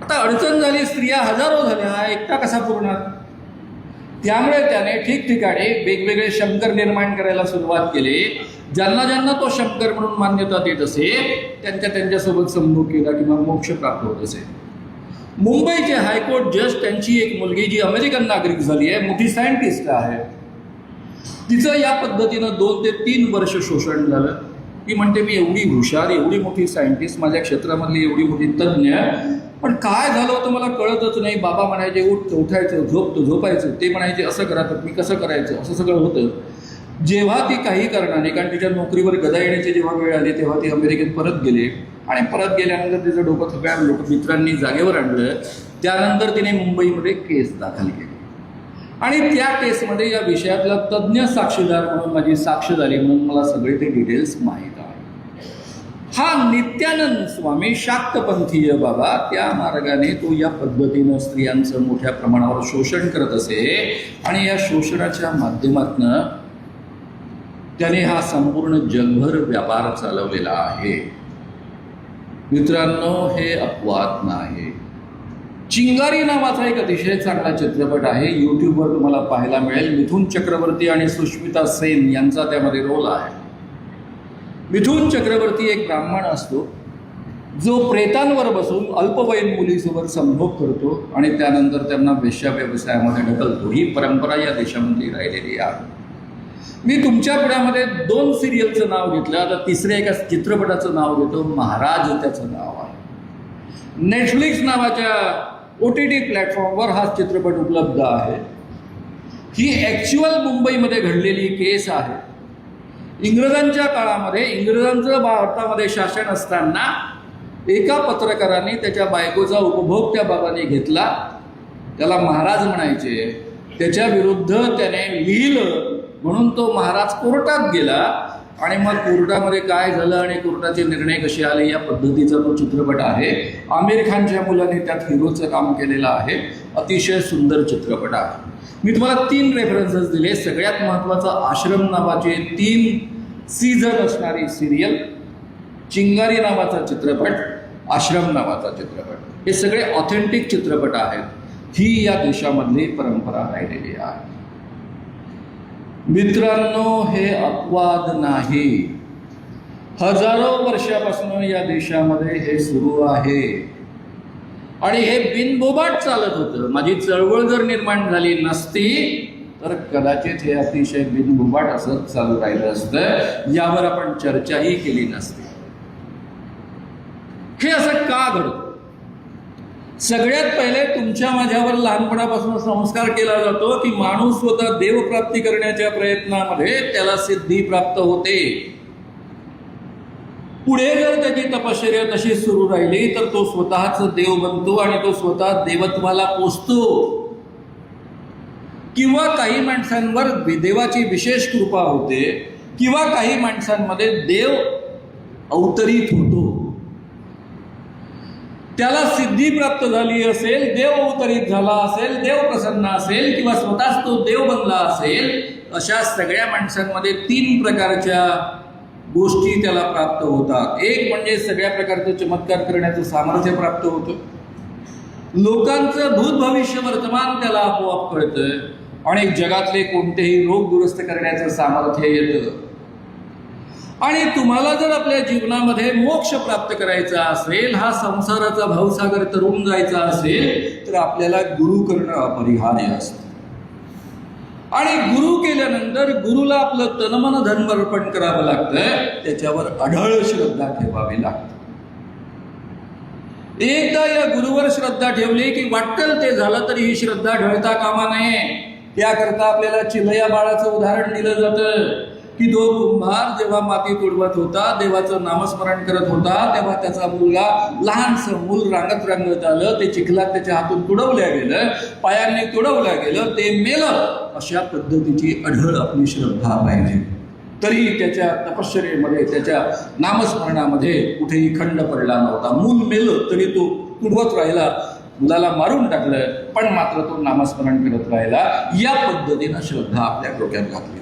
[SPEAKER 1] आता अडचण झाली, स्त्रिया हजारो झाल्या, एकटा कसा पुरणार? त्यामुळे त्याने ठिकठिकाणी वेगवेगळे शंकर निर्माण करायला सुरुवात केली. ज्यांना ज्यांना तो शंकर म्हणून मान्यता देत असे त्यांच्यासोबत संभोग केला किंवा मोक्ष प्राप्त होत असे. मुंबईचे हायकोर्ट जज त्यांची एक मुलगी जी अमेरिकन नागरिक झाली आहे, मोठी सायंटिस्ट आहे, तिचं या पद्धतीनं 2 ते 3 वर्ष शोषण झालं. ती म्हणते मी एवढी हुशार, एवढी मोठी सायंटिस्ट, माझ्या क्षेत्रामधली एवढी मोठी तज्ज्ञ, पण काय झालं होतं मला कळतच नाही. बाबा म्हणायचे उठ, उठायचं, झोपायचं, ते म्हणायचे असं करा, तर मी कसं करायचं, असं सगळं होतं. जेव्हा ती काही कारणाने, कारण तिच्या नोकरीवर गदा येण्याची जेव्हा वेळ आली तेव्हा ती अमेरिकेत परत गेले, आणि परत गेल्यानंतर तिचं डोकं सगळ्या मित्रांनी जागेवर आणलं. त्यानंतर तिने मुंबईमध्ये केस दाखल केली, आणि त्या केसमध्ये या विषयातला तज्ज्ञ साक्षीदार म्हणून माझी साक्ष झाली, म्हणून मला सगळे ते डिटेल्स माहीत आहे. हा नित्यानंद स्वामी शाक्तपंथीय बाबा, त्या मार्गाने तो या पद्धतीनं स्त्रियांचं मोठ्या प्रमाणावर शोषण करत असे, आणि या शोषणाच्या माध्यमातून त्याने हा संपूर्ण जगभर व्यापार चालवलेला आहे. मित्रांनो, हे अपवाद नाही. चिंगारी नावाचा एक अतिशय चांगला चित्रपट आहे, यूट्यूबवर तुम्हाला पाहायला मिळेल. मिथुन चक्रवर्ती आणि सुष्मिता सेन यांचा त्यामध्ये रोल आहे. मिथुन चक्रवर्ती एक ब्राह्मण असतो, जो प्रेतांवर बसून अल्पवयीन मुलीसोबत संभोग करतो आणि त्यानंतर त्यांना वेश्या व्यवसायामध्ये ढकलतो, ही परंपरा या देशामध्ये राहिलेली आहे. मी तुमच्या पुढ्यामध्ये 2 सिरियलचं नाव घेतलं, आता तिसऱ्या एका चित्रपटाचं नाव घेतो. महाराज त्याचं नाव आहे. नेटफ्लिक्स नावाच्या OTT प्लॅटफॉर्मवर हा चित्रपट उपलब्ध आहे. ही ॲक्च्युअल मुंबईमध्ये घडलेली केस आहे. इंग्रजांच्या काळामध्ये इंग्रजांचं भारतामध्ये शासन असताना एका पत्रकाराने त्याच्या बायकोचा उपभोग त्या बाबाने घेतला. त्याला महाराज म्हणायचे. त्याच्या विरुद्ध त्याने लिहिलं म्हणून तो महाराज कोर्टात गेला आणि मग कोर्टामध्ये काय झालं आणि कोर्टाचे निर्णय कसे आले या पद्धतीचा तो चित्रपट आहे. आमिर खानच्या मुलाने त्यात हिरोचं काम केलेलं आहे. अतिशय सुंदर चित्रपट आहे. मी तुम्हाला 3 रेफरन्सेस दिले. सगळ्यात महत्त्वाचं आश्रम नावाचे 3 सीझन असणारी सिरियल, चिंगारी नावाचा चित्रपट, आश्रम नावाचा चित्रपट, हे सगळे ऑथेंटिक चित्रपट आहेत. ही या देशामधली परंपरा राहिलेली आहे. मित्रांनो, हे अपवाद नाही. हजारो वर्षापासून या देशामध्ये हे सुरू आहे आणि हे बिनबोबाट चालत होतं. माझी चळवळ जर निर्माण झाली नसती तर कदाचित हे अतिशय बिनबोबाट असं चालू राहिलं असतं, यावर आपण चर्चाही केली नसती. हे असं का घडतं? सगळ्यात पहिले तुमच्या माझ्यावर लहानपणापासून संस्कार केला जातो की माणूस स्वतः देवप्राप्ती करण्याच्या प्रयत्नामध्ये त्याला सिद्धी प्राप्त होते. पुढे जर त्याची तपश्चर्या तशी सुरू राहिली तर तो स्वतःच देव बनतो आणि तो स्वतः देवत्वाला पोचतो. किंवा काही माणसांवर देवाची विशेष कृपा होते किंवा काही माणसांमध्ये देव अवतरित होतो. त्याला सिद्धी प्राप्त झाली असेल, देव अवतरित झाला असेल, देव प्रसन्न असेल किंवा स्वतःच तो देव बनला असेल, अशा सगळ्या माणसांमध्ये 3 प्रकारच्या गोष्टी त्याला प्राप्त होतात. एक म्हणजे सगळ्या प्रकारचं चमत्कार करण्याचं सामर्थ्य प्राप्त होतं. लोकांचं भूत भविष्य वर्तमान त्याला आपोआप कळतं आणि जगातले कोणतेही रोग दुरुस्त करण्याचं सामर्थ्य येतं. आणि तुम्हाला जर आपल्या जीवनामध्ये मोक्ष प्राप्त करायचा असेल, हा संसाराचा भवसागर तरुण जायचा असेल, तर आपल्याला गुरु करणं अपरिहार्य असतं. आणि गुरु केल्यानंतर गुरुला आपलं तनमन धर्म अर्पण करावं लागतं, त्याच्यावर अढळ श्रद्धा ठेवावी लागते. एकदा या गुरुवर श्रद्धा ठेवली की वाटेल ते झालं तरी ही श्रद्धा ढळता कामा नये. त्याकरता आपल्याला चिलया बाळाचं उदाहरण दिलं जातं की तो कुंभार जेव्हा माती तुडवत होता, देवाचं नामस्मरण करत होता, तेव्हा त्याचा मुलगा लहानसं मूल रांगत रांगत आलं. ते चिखलात त्याच्या हातून तुडवल्या गेलं, पायांनी तुडवल्या गेलं, ते मेलं. अशा पद्धतीची अढळ आपली श्रद्धा पाहिजे. तरी त्याच्या तपश्चर्येमध्ये, त्याच्या नामस्मरणामध्ये कुठेही खंड पडला नव्हता. मूल मेलं तरी तो तुडवत राहिला. मुलाला मारून टाकलं पण मात्र तो नामस्मरण करत राहिला. या पद्धतीनं श्रद्धा आपल्या डोक्यात घातली.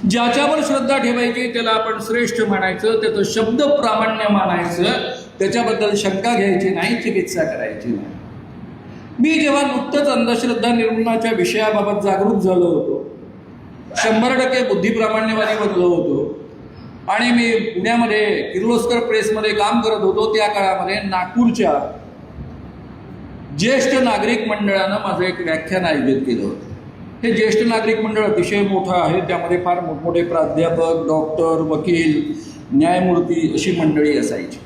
[SPEAKER 1] ज्याच्यावर श्रद्धा ठेवायची त्याला आपण श्रेष्ठ मानायचं, त्याचं शब्द प्रामाण्य मानायचं, त्याच्याबद्दल शंका घ्यायची नाही, चिकित्सा करायची नाही. मी जेव्हा नुकतंच अंधश्रद्धा निर्मूलनाच्या विषयाबाबत जागरूक झालो होतो, 100% बुद्धिप्रामाण्यवादी बनलो होतो आणि मी पुण्यामध्ये किर्लोस्कर प्रेसमध्ये काम करत होतो, त्या काळामध्ये नागपूरच्या ज्येष्ठ नागरिक मंडळानं माझं एक व्याख्यान आयोजित केलं होतं. हे ज्येष्ठ नागरिक मंडळ अतिशय मोठं आहे. त्यामध्ये फार मोठमोठे प्राध्यापक, डॉक्टर, वकील, न्यायमूर्ती अशी मंडळी असायची.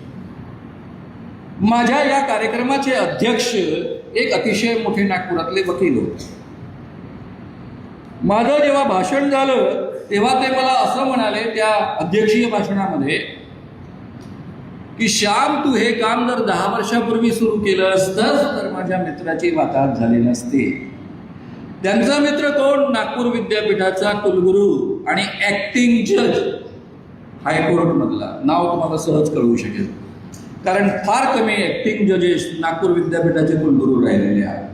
[SPEAKER 1] माझ्या या कार्यक्रमाचे अध्यक्ष एक अतिशय मोठे नागपुरातले वकील होते. माझं जेव्हा भाषण झालं तेव्हा ते मला असं म्हणाले त्या अध्यक्षीय भाषणामध्ये की श्याम, तू हे काम जर 10 वर्षापूर्वी सुरू केलं असतंस तर माझ्या मित्राची वाताहत झाली नसती. त्यांचा मित्र कोण? नागपूर विद्यापीठाचा कुलगुरू आणि ॲक्टिंग जज हायकोर्टमधला. नाव तुम्हाला सहज कळवू शकेल कारण फार कमी ॲक्टिंग जजेस नागपूर विद्यापीठाचे कुलगुरू राहिलेले आहेत.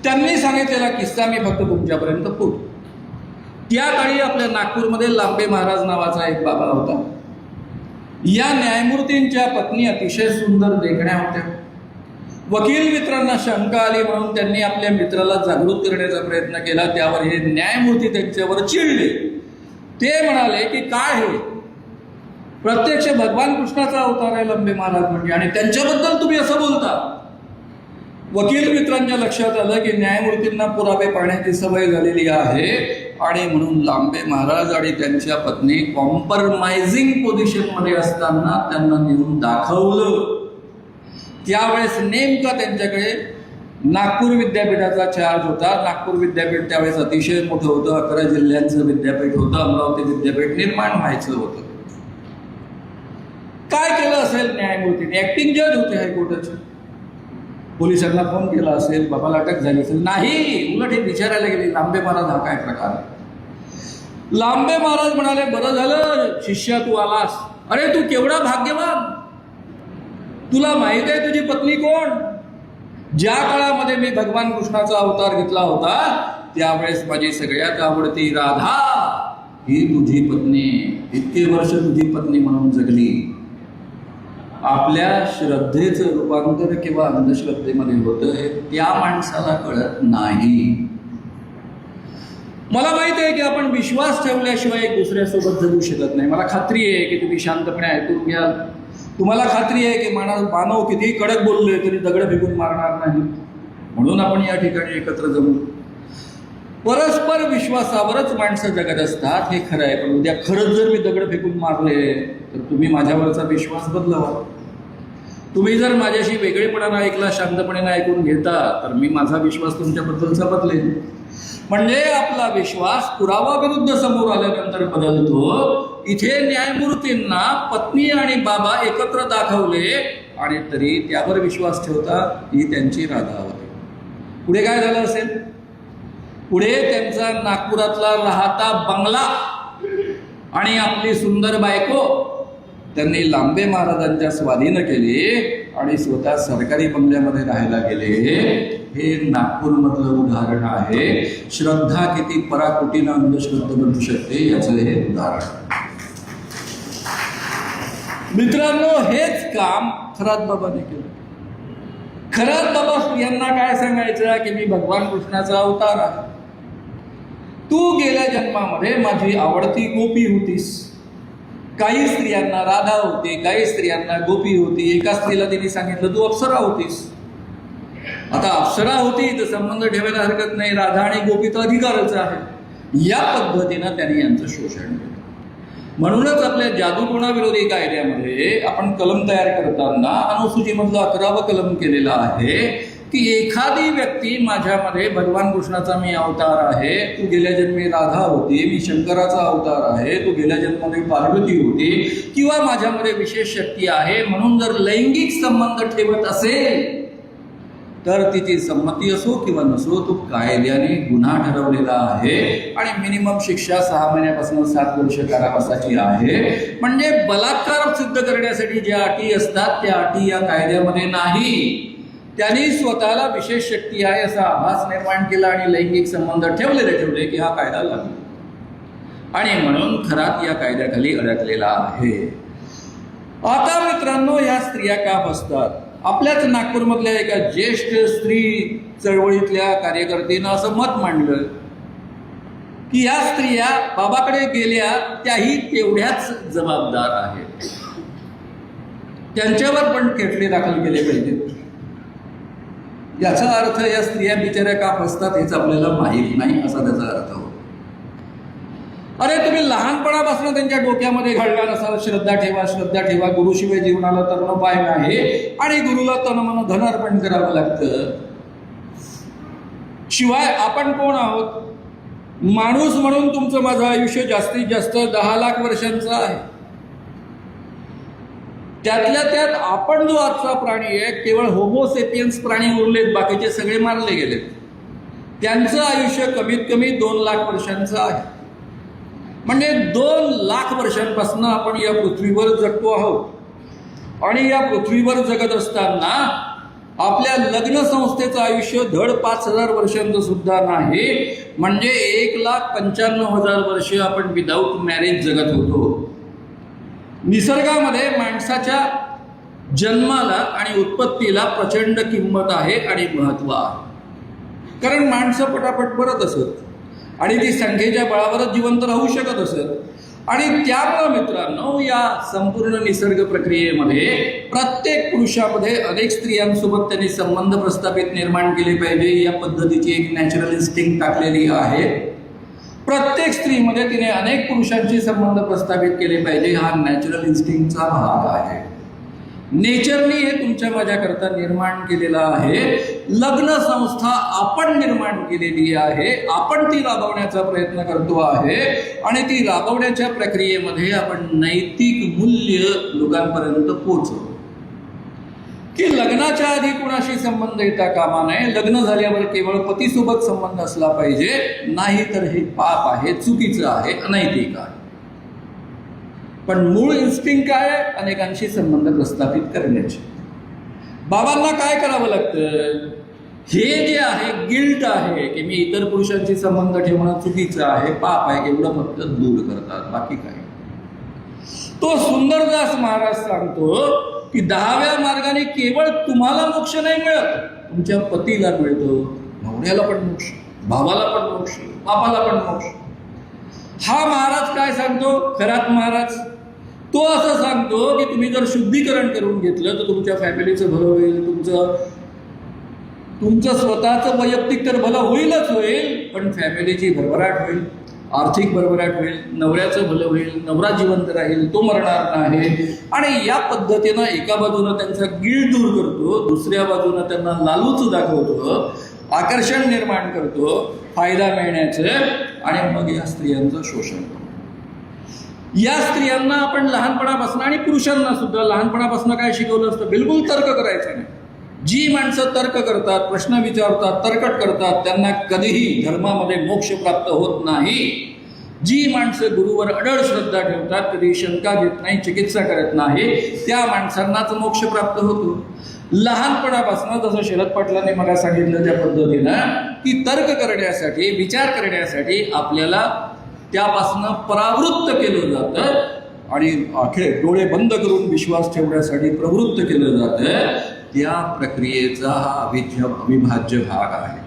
[SPEAKER 1] त्यांनी सांगितलेला किस्सा मी फक्त तुमच्यापर्यंत पोहोचतो. त्या काळी आपल्या नागपूरमध्ये लांबे महाराज नावाचा एक बाबा होता. या न्यायमूर्तींच्या पत्नी अतिशय सुंदर देखण्या होत्या. वकील मित्रांना शंका आली म्हणून त्यांनी आपल्या मित्राला जागृत करण्याचा प्रयत्न केला. त्यावर हे न्यायमूर्ती त्यांच्यावर चिडले. ते म्हणाले की काय हे, प्रत्यक्ष भगवान कृष्णाचा अवतार आहे लांबे महाराज म्हणजे, आणि त्यांच्याबद्दल तुम्ही असं बोलता. वकील मित्रांच्या लक्षात आलं की न्यायमूर्तींना पुरावे पाहण्याची सवय झालेली आहे, आणि म्हणून लांबे महाराज आणि त्यांच्या पत्नी कॉम्प्रोमाइजिंग पोझिशनमध्ये असताना त्यांना नेऊन दाखवलं. त्यावेळेस नेमका त्यांच्याकडे नागपूर विद्यापीठाचा चार्ज होता. नागपूर विद्यापीठ त्यावेळेस अतिशय मोठं होतं, 11 जिल्ह्यांचं विद्यापीठ होतं, अमरावती विद्यापीठ निर्माण व्हायचं होतं. काय केलं असेल न्यायमूर्तीने? ऍक्टिंग जज होते हायकोर्टाचे. पोलिसांना फोन केला असेल, बाबाला अटक झाली असेल. नाही, उलट हे विचारायला गेले लांबे महाराज हा काय प्रकार. लांबे महाराज म्हणाले, बरं झालं शिष्या तू आलास. अरे तू केवढा भाग्यवान, तुला माहित आहे तुझी पत्नी कोण? ज्या काळामध्ये मी भगवान कृष्णाचा अवतार घेतला होता त्यावेळेस माझी सगळ्यात आवडती राधा ही तुझी पत्नी. इतके वर्ष तुझी पत्नी म्हणून जगली. आपल्या श्रद्धेचं रूपांतर किंवा अंधश्रद्धेमध्ये होतं हे त्या माणसाला कळत नाही. मला माहिती आहे की आपण विश्वास ठेवल्याशिवाय एक दुसऱ्यासोबत जगू शकत नाही. मला खात्री आहे की तुम्ही शांतपणे ऐकून घ्याल. तुम्हाला खात्री आहे की मानव कितीही कडक बोलले तरी दगड फेकून मारणार नाही, म्हणून आपण या ठिकाणी एकत्र जमू. परस्पर विश्वासावरच माणसं जगत असतात हे खरं आहे. पण उद्या खरंच जर मी दगड फेकून मारले तर तुम्ही माझ्यावरचा विश्वास बदलावा. तुम्ही जर माझ्याशी वेगळेपणानं ऐकला, शांतपणे ऐकून घेता, तर मी माझा विश्वास तुमच्याबद्दलचा बदलेल. म्हणजे आपला विश्वास पुरावा विरुद्ध समोर आल्यानंतर बदलतो. इथे न्यायमूर्तींना पत्नी आणि बाबा एकत्र दाखवले आणि तरी त्यावर विश्वास ठेवता ही त्यांची राधा होती. पुढे काय झालं असेल? पुढे त्यांचा नागपुरातला राहता बंगला आणि आपली सुंदर बायको त्यांनी लांबे महाराजांच्या स्वाधीन केली आणि स्वतः सरकारी बंगल्यामध्ये राहायला गेले. हे नागपूरमधलं उदाहरण आहे. श्रद्धा किती पराकोटीनं अंधश्रद्धा बनू शकते याचं हे उदाहरण. मित्रांनो, हेच काम खरात बाबाने केलं. खरात बाबा यांना काय सांगायचं की मी भगवान कृष्णाचा अवतार आहे. तू गेल्या जन्मामध्ये माझी आवडती गोपी होतीस. काही स्त्रियांना राधा होती, काही स्त्रियांना गोपी होती. एका स्त्रीला तिने सांगितलं तू अप्सरा होतीस. आता अप्सरा होती तर संबंध ठेवायला हरकत नाही, राधा आणि गोपी तर अधिकारच आहे. या पद्धतीनं त्यांनी यांचं शोषण केलं. म्हणूनच आपल्या जादूटोणाविरोधी कायद्यामध्ये आपण कलम तयार करताना अनुसूचीमधलं 11वं कलम केलेलं आहे की एखादी व्यक्ती माझ्यामध्ये भगवान कृष्णाचा मी अवतार आहे, तू गेल्या जन्मी राधा होती, मी शंकराचा अवतार आहे, तू गेल्या जन्मामध्ये पार्वती होती, किंवा माझ्यामध्ये विशेष शक्ती आहे म्हणून जर लैंगिक संबंध ठेवत असेल तर तिची संमती असो किंवा नसो तो कायद्याने गुन्हा ठरवलेला आहे आणि मिनिमम शिक्षा 6 महिन्यापासून 7 वर्ष कारावासाची आहे. म्हणजे बलात्कार सिद्ध करण्यासाठी ज्या अटी असतात त्या अटी या कायद्यामध्ये नाही. त्यांनी स्वतःला विशेष शक्ती आहे असा आभास निर्माण केला आणि लैंगिक संबंध ठेवले की हा कायदा लागला आणि म्हणून खरात या कायद्याखाली अडकलेला आहे. आता मित्रांनो, या स्त्रिया का फसतात? आपल्याच नागपूरमधल्या एका ज्येष्ठ स्त्री चळवळीतल्या कार्यकर्त्यानं असं मत मांडलं की या स्त्रिया बाबाकडे गेल्या त्याही तेवढ्याच जबाबदार आहेत, त्यांच्यावर पण खटले दाखल केले पाहिजेत. याचा अर्थ या स्त्रिया बिचाऱ्या का फसतात हेच आपल्याला माहीत नाही असा त्याचा अर्थ होतो. अरे तुम्ही लहानपणापासून त्यांच्या डोक्यामध्ये घालला नसाल श्रद्धा ठेवा, गुरुशिवाय जीवनाला तरणोपाय नाही आणि गुरुला तन मन धन अर्पण करावं लागतं. शिवाय आपण कोण आहोत? माणूस म्हणून तुमचं माझं आयुष्य जास्तीत जास्त 10 लाख वर्षांचं आहे. त्यातल्या त्यात आपण जो आजचा प्राणी आहे केवळ होमोसेपियन्स प्राणी उरलेत, बाकीचे सगळे मारले गेलेत. त्यांचं आयुष्य कमीत कमी 2 लाख वर्षांचं आहे. म्हणजे 2 लाख वर्षांपासून आपण या पृथ्वीवर जगतो आहोत आणि या पृथ्वीवर जगत असताना आपल्या लग्न संस्थेचं आयुष्य धड 5,000 वर्षांचं सुद्धा नाही. म्हणजे 1,95,000 वर्ष आपण विदाऊट मॅरेज जगत होतो. निसर्गामध्ये माणसाच्या जन्माला आणि उत्पत्तीला प्रचंड किंमत आहे आणि महत्त्व आहे. कारण माणसं पटापट मरत असत आणि ती संख्येच्या बळावरच जिवंत राहू शकत असत. आणि त्यामुळे मित्रांनो या संपूर्ण निसर्ग प्रक्रियेमध्ये प्रत्येक पुरुषामध्ये अनेक स्त्रियांसोबत त्यांनी संबंध प्रस्थापित निर्माण केले पाहिजे या पद्धतीची एक नॅचरल इन्स्टिंक्ट टाकलेली आहे. प्रत्येक स्त्रीमध्ये तिने अनेक पुरुषांशी संबंध प्रस्थापित केले पाहिजे हा नॅचरल इन्स्टिंक्टचा भाग आहे. नेचरनी हे तुमच्या माझ्याकरता निर्माण केलेलं आहे. लग्न संस्था आपण निर्माण केलेली आहे, आपण ती राबवण्याचा प्रयत्न करतो आहे आणि ती राबवण्याच्या प्रक्रियेमध्ये आपण नैतिक मूल्य लोकांपर्यंत पोहोचवतो की लग्नाच्या आधी कुणाशी संबंध येता कामा नये, लग्न झाल्यावर केवळ पतीसोबत संबंध असला पाहिजे, नाही तर हे पाप आहे, चुकीचं आहे, अनैतिक आहे. पण मूळ इन्स्टिंक्ट काय आहे? अनेकांशी संबंध प्रस्थापित करण्याचे. बाबांना काय करावं लागतं? हे जे आहे गिल्ट आहे की मी इतर पुरुषांशी संबंध ठेवणं चुकीचं आहे, पाप आहे, एवढं फक्त दूर करतात, बाकी काय. तो सुंदरदास महाराज सांगतो की 10व्या मार्गाने केवळ तुम्हाला मोक्ष नाही मिळत, तुमच्या पतीला मिळतो, नवऱ्याला पण मोक्ष, भावाला पण मोक्ष, बापाला पण मोक्ष. हा महाराज काय सांगतो? खरात महाराज तो असं सांगतो की तुम्ही जर शुद्धीकरण करून घेतलं तर तुमच्या फॅमिलीचं भलं होईल, तुमचं स्वतःचं वैयक्तिक तर भलं होईलच होईल, पण फॅमिलीची भरभराट होईल, आर्थिक भरभराट होईल, नवऱ्याचं भलं होईल, नवरा जिवंत राहील, तो मरणार नाही. आणि या पद्धतीनं एका बाजूनं त्यांचा गिळ दूर करतो, दुसऱ्या बाजूनं त्यांना लालूच दाखवतो, आकर्षण निर्माण करतो फायदा मिळण्याचं, आणि मग या स्त्रियांचं शोषण करतो. या स्त्रियांना आपण लहानपणापासून आणि पुरुषांना सुद्धा लहानपणापासून काय शिकवलं असतं? बिलकुल तर्क करायचं नाही. जी माणसं तर्क करतात, प्रश्न विचारतात, तर्कट करतात, त्यांना कधीही धर्मामध्ये मोक्ष प्राप्त होत नाही. जी माणसं गुरुवर अडळ श्रद्धा ठेवतात, कधी शंका घेत नाही, चिकित्सा करत नाही, त्या माणसांनाच मोक्ष प्राप्त होतो. लहानपणापासून जसं शरद पाटलांनी मला सांगितलं त्या पद्धतीनं की तर्क करण्यासाठी, विचार करण्यासाठी आपल्याला त्यापासून परावृत्त केलं जातं आणि अखेर डोळे बंद करून विश्वास ठेवण्यासाठी प्रवृत्त केलं जातं. त्या प्रक्रियेचा हा अविभाज्य भाग आहे.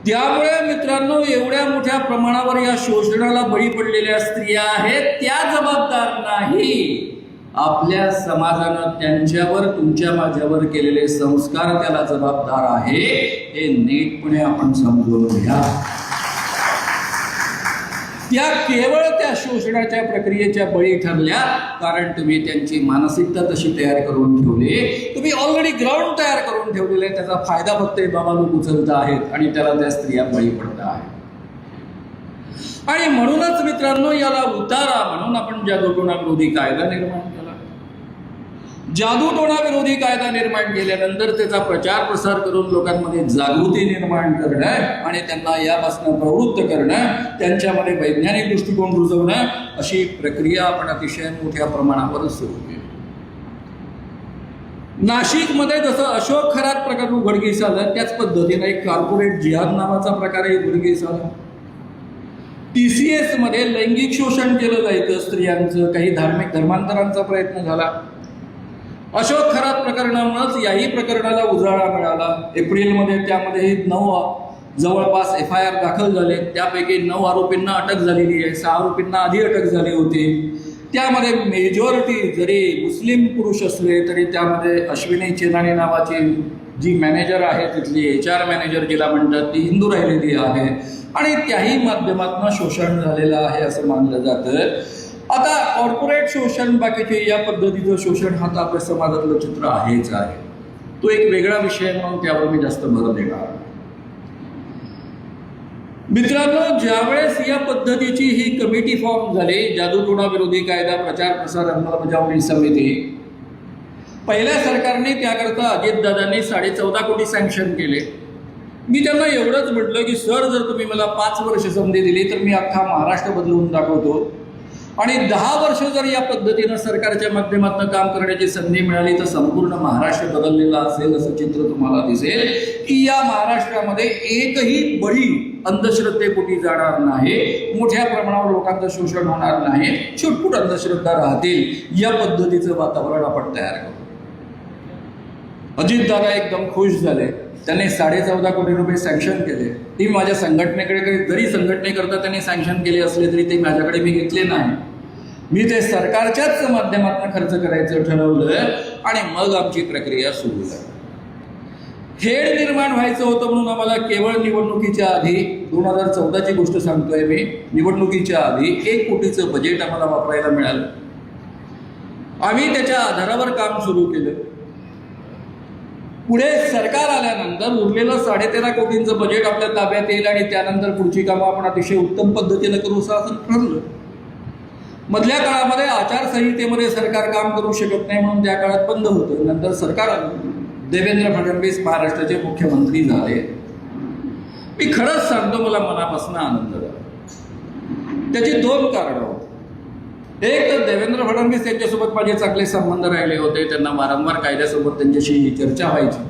[SPEAKER 1] त्यामुळे मित्रांनो एवढ्या मोठ्या प्रमाणावर या शोषणाला बळी पडलेल्या स्त्रिया आहेत, त्या जबाबदार नाही. आपल्या समाजानं त्यांच्यावर, तुमच्या माझ्यावर केलेले संस्कार त्याला जबाबदार आहे. हे नीटपणे आपण समजून घ्या. त्या केवळ त्या शोषणाच्या प्रक्रियेच्या बळी ठरल्या कारण तुम्ही त्यांची मानसिकता तशी तयार करून ठेवली. तुम्ही ऑलरेडी ग्राउंड तयार करून ठेवलेले, त्याचा फायदा फक्त बाबा लोक उचलत आहेत आणि त्याला त्या स्त्रिया बळी पडत आहेत. आणि म्हणूनच मित्रांनो याला उतारा म्हणून आपण जादूटोणा विरोधी कायदा निर्माण केला. जादूटोणा विरोधी कायदा निर्माण केल्यानंतर त्याचा प्रचार प्रसार करून लोकांमध्ये जागृती निर्माण करणं आणि त्यांना यापासून प्रवृत्त करणं, त्यांच्यामध्ये वैज्ञानिक दृष्टिकोन रुजवणं, अशी प्रक्रिया आपण अतिशय मोठ्या प्रमाणावर सुरू केली. नाशिकमध्ये जसं अशोक खरात प्रकार उघडकीस आलं, त्याच पद्धतीने एक कॉर्पोरेट जिहाद नावाचा प्रकारही उघडकीस आला. TCS मध्ये लैंगिक शोषण केलं जायचं स्त्रियांचं, काही धार्मिक धर्मांतरांचा प्रयत्न झाला. अशोक खरात प्रकरणामुळेच याही प्रकरणाला उजाळा मिळाला. एप्रिलमध्ये त्यामध्ये 9 जवळपास FIR दाखल झाले. त्यापैकी 9 आरोपींना अटक झालेली आहे. 6 आरोपींना आधी अटक झाली होती. त्यामध्ये मेजॉरिटी जरी मुस्लिम पुरुष असले तरी त्यामध्ये अश्विनी चेनानी नावाची जी मॅनेजर आहे, तिथली HR मॅनेजर जिला म्हणतात, ती हिंदू राहिलेली आहे आणि त्याही माध्यमातून शोषण झालेलं आहे असं मानलं जातं. आता कॉर्पोरेट शोषण, बाकीचे या पद्धतीचं शोषण हा तर आपल्या समाजातलं चित्र आहेच आहे. तो एक वेगळा विषय म्हणून त्यावर मी जास्त भर देणार. मित्रांनो ज्यावेळेस या पद्धतीची ही कमिटी फॉर्म झाली, जादूटोणा विरोधी कायदा प्रचार प्रसार अंमलबजावणी समिती, पहिल्या सरकारने त्याकरता अजितदादांनी 14.5 कोटी सँक्शन केले. मी त्यांना एवढंच म्हटलं की सर, जर तुम्ही मला 5 वर्ष संधी दिली तर मी अख्खा महाराष्ट्र बदलवून दाखवतो आणि 10 वर्ष जर या पद्धतीनं सरकारच्या माध्यमातून काम करण्याची संधी मिळाली तर संपूर्ण महाराष्ट्र बदललेला असेल असं चित्र तुम्हाला दिसेल की या महाराष्ट्रामध्ये एकही बळी अंधश्रद्धेपोटी जाणार नाही, मोठ्या प्रमाणावर लोकांचं शोषण होणार नाही, छुटपुट अंधश्रद्धा राहतील, या पद्धतीचं वातावरण आपण तयार करू. अजितदादा एकदम खुश झाले. त्यांनी 14.5 कोटी रुपये सँक्शन केले. ती माझ्या संघटनेकडे, जरी संघटनेकरता त्यांनी सँक्शन केले असले तरी ते माझ्याकडे मी घेतले नाही. मी ते सरकारच्याच माध्यमातून खर्च करायचं ठरवलं आणि मग आमची प्रक्रिया सुरू झाली. हेड निर्माण व्हायचं होतं म्हणून आम्हाला केवळ निवडणुकीच्या आधी, 2014ची गोष्ट सांगतोय मी, निवडणुकीच्या आधी 1 कोटीचं बजेट आम्हाला वापरायला मिळालं. आम्ही त्याच्या आधारावर काम सुरू केलं. पुढे सरकार आल्यानंतर उरलेलं 13.5 कोटींचं बजेट आपल्या ताब्यात येईल आणि त्यानंतर पुढची कामं आपण अतिशय उत्तम पद्धतीनं करू असं ठरलं. मधल्या काळामध्ये आचारसंहितेमध्ये सरकार काम करू शकत नाही म्हणून त्या काळात बंद होतं. नंतर सरकार आलं. देवेंद्र फडणवीस महाराष्ट्राचे मुख्यमंत्री झाले. मी खरंच सांगतो, मला मनापासून आनंद झाला. त्याची 2 कारणं होती. एक तर देवेंद्र फडणवीस यांच्यासोबत माझे चांगले संबंध राहिले होते. त्यांना वारंवार कायद्यासोबत त्यांच्याशी चर्चा व्हायची.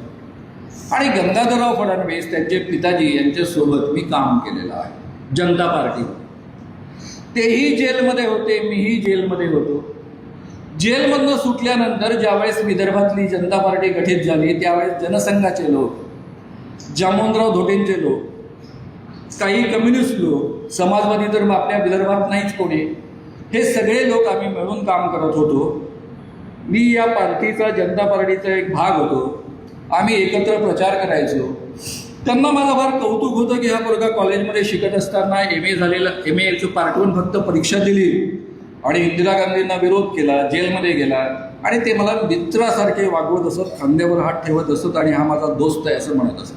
[SPEAKER 1] आणि गंगाधरराव फडणवीस त्यांचे पिताजी यांच्यासोबत मी काम केलेलं आहे जनता पार्टी. तेही जेलमध्ये होते, मीही जेलमध्ये होतो. जेलमधनं सुटल्यानंतर ज्यावेळेस विदर्भातली जनता पार्टी गठीत झाली त्यावेळेस जनसंघाचे लोक, जामवंतराव धोटेंचे लोक, काही कम्युनिस्ट लोक, समाजवादी तर आपल्या विदर्भात नाहीच कोणी, हे सगळे लोक आम्ही मिळून काम करत होतो. मी या पार्टीचा, जनता पार्टीचा एक भाग होतो. आम्ही एकत्र प्रचार करायचो. त्यांना मला फार कौतुक होतं की हा पोरगा कॉलेजमध्ये शिकत असताना MA पार्ट 1 फक्त परीक्षा दिली आणि इंदिरा गांधींना विरोध केला, जेलमध्ये गेला आणि ते मला मित्रासारखे वागवत असत, खांद्यावर हात ठेवत असत आणि हा माझा दोस्त आहे असं म्हणत असत.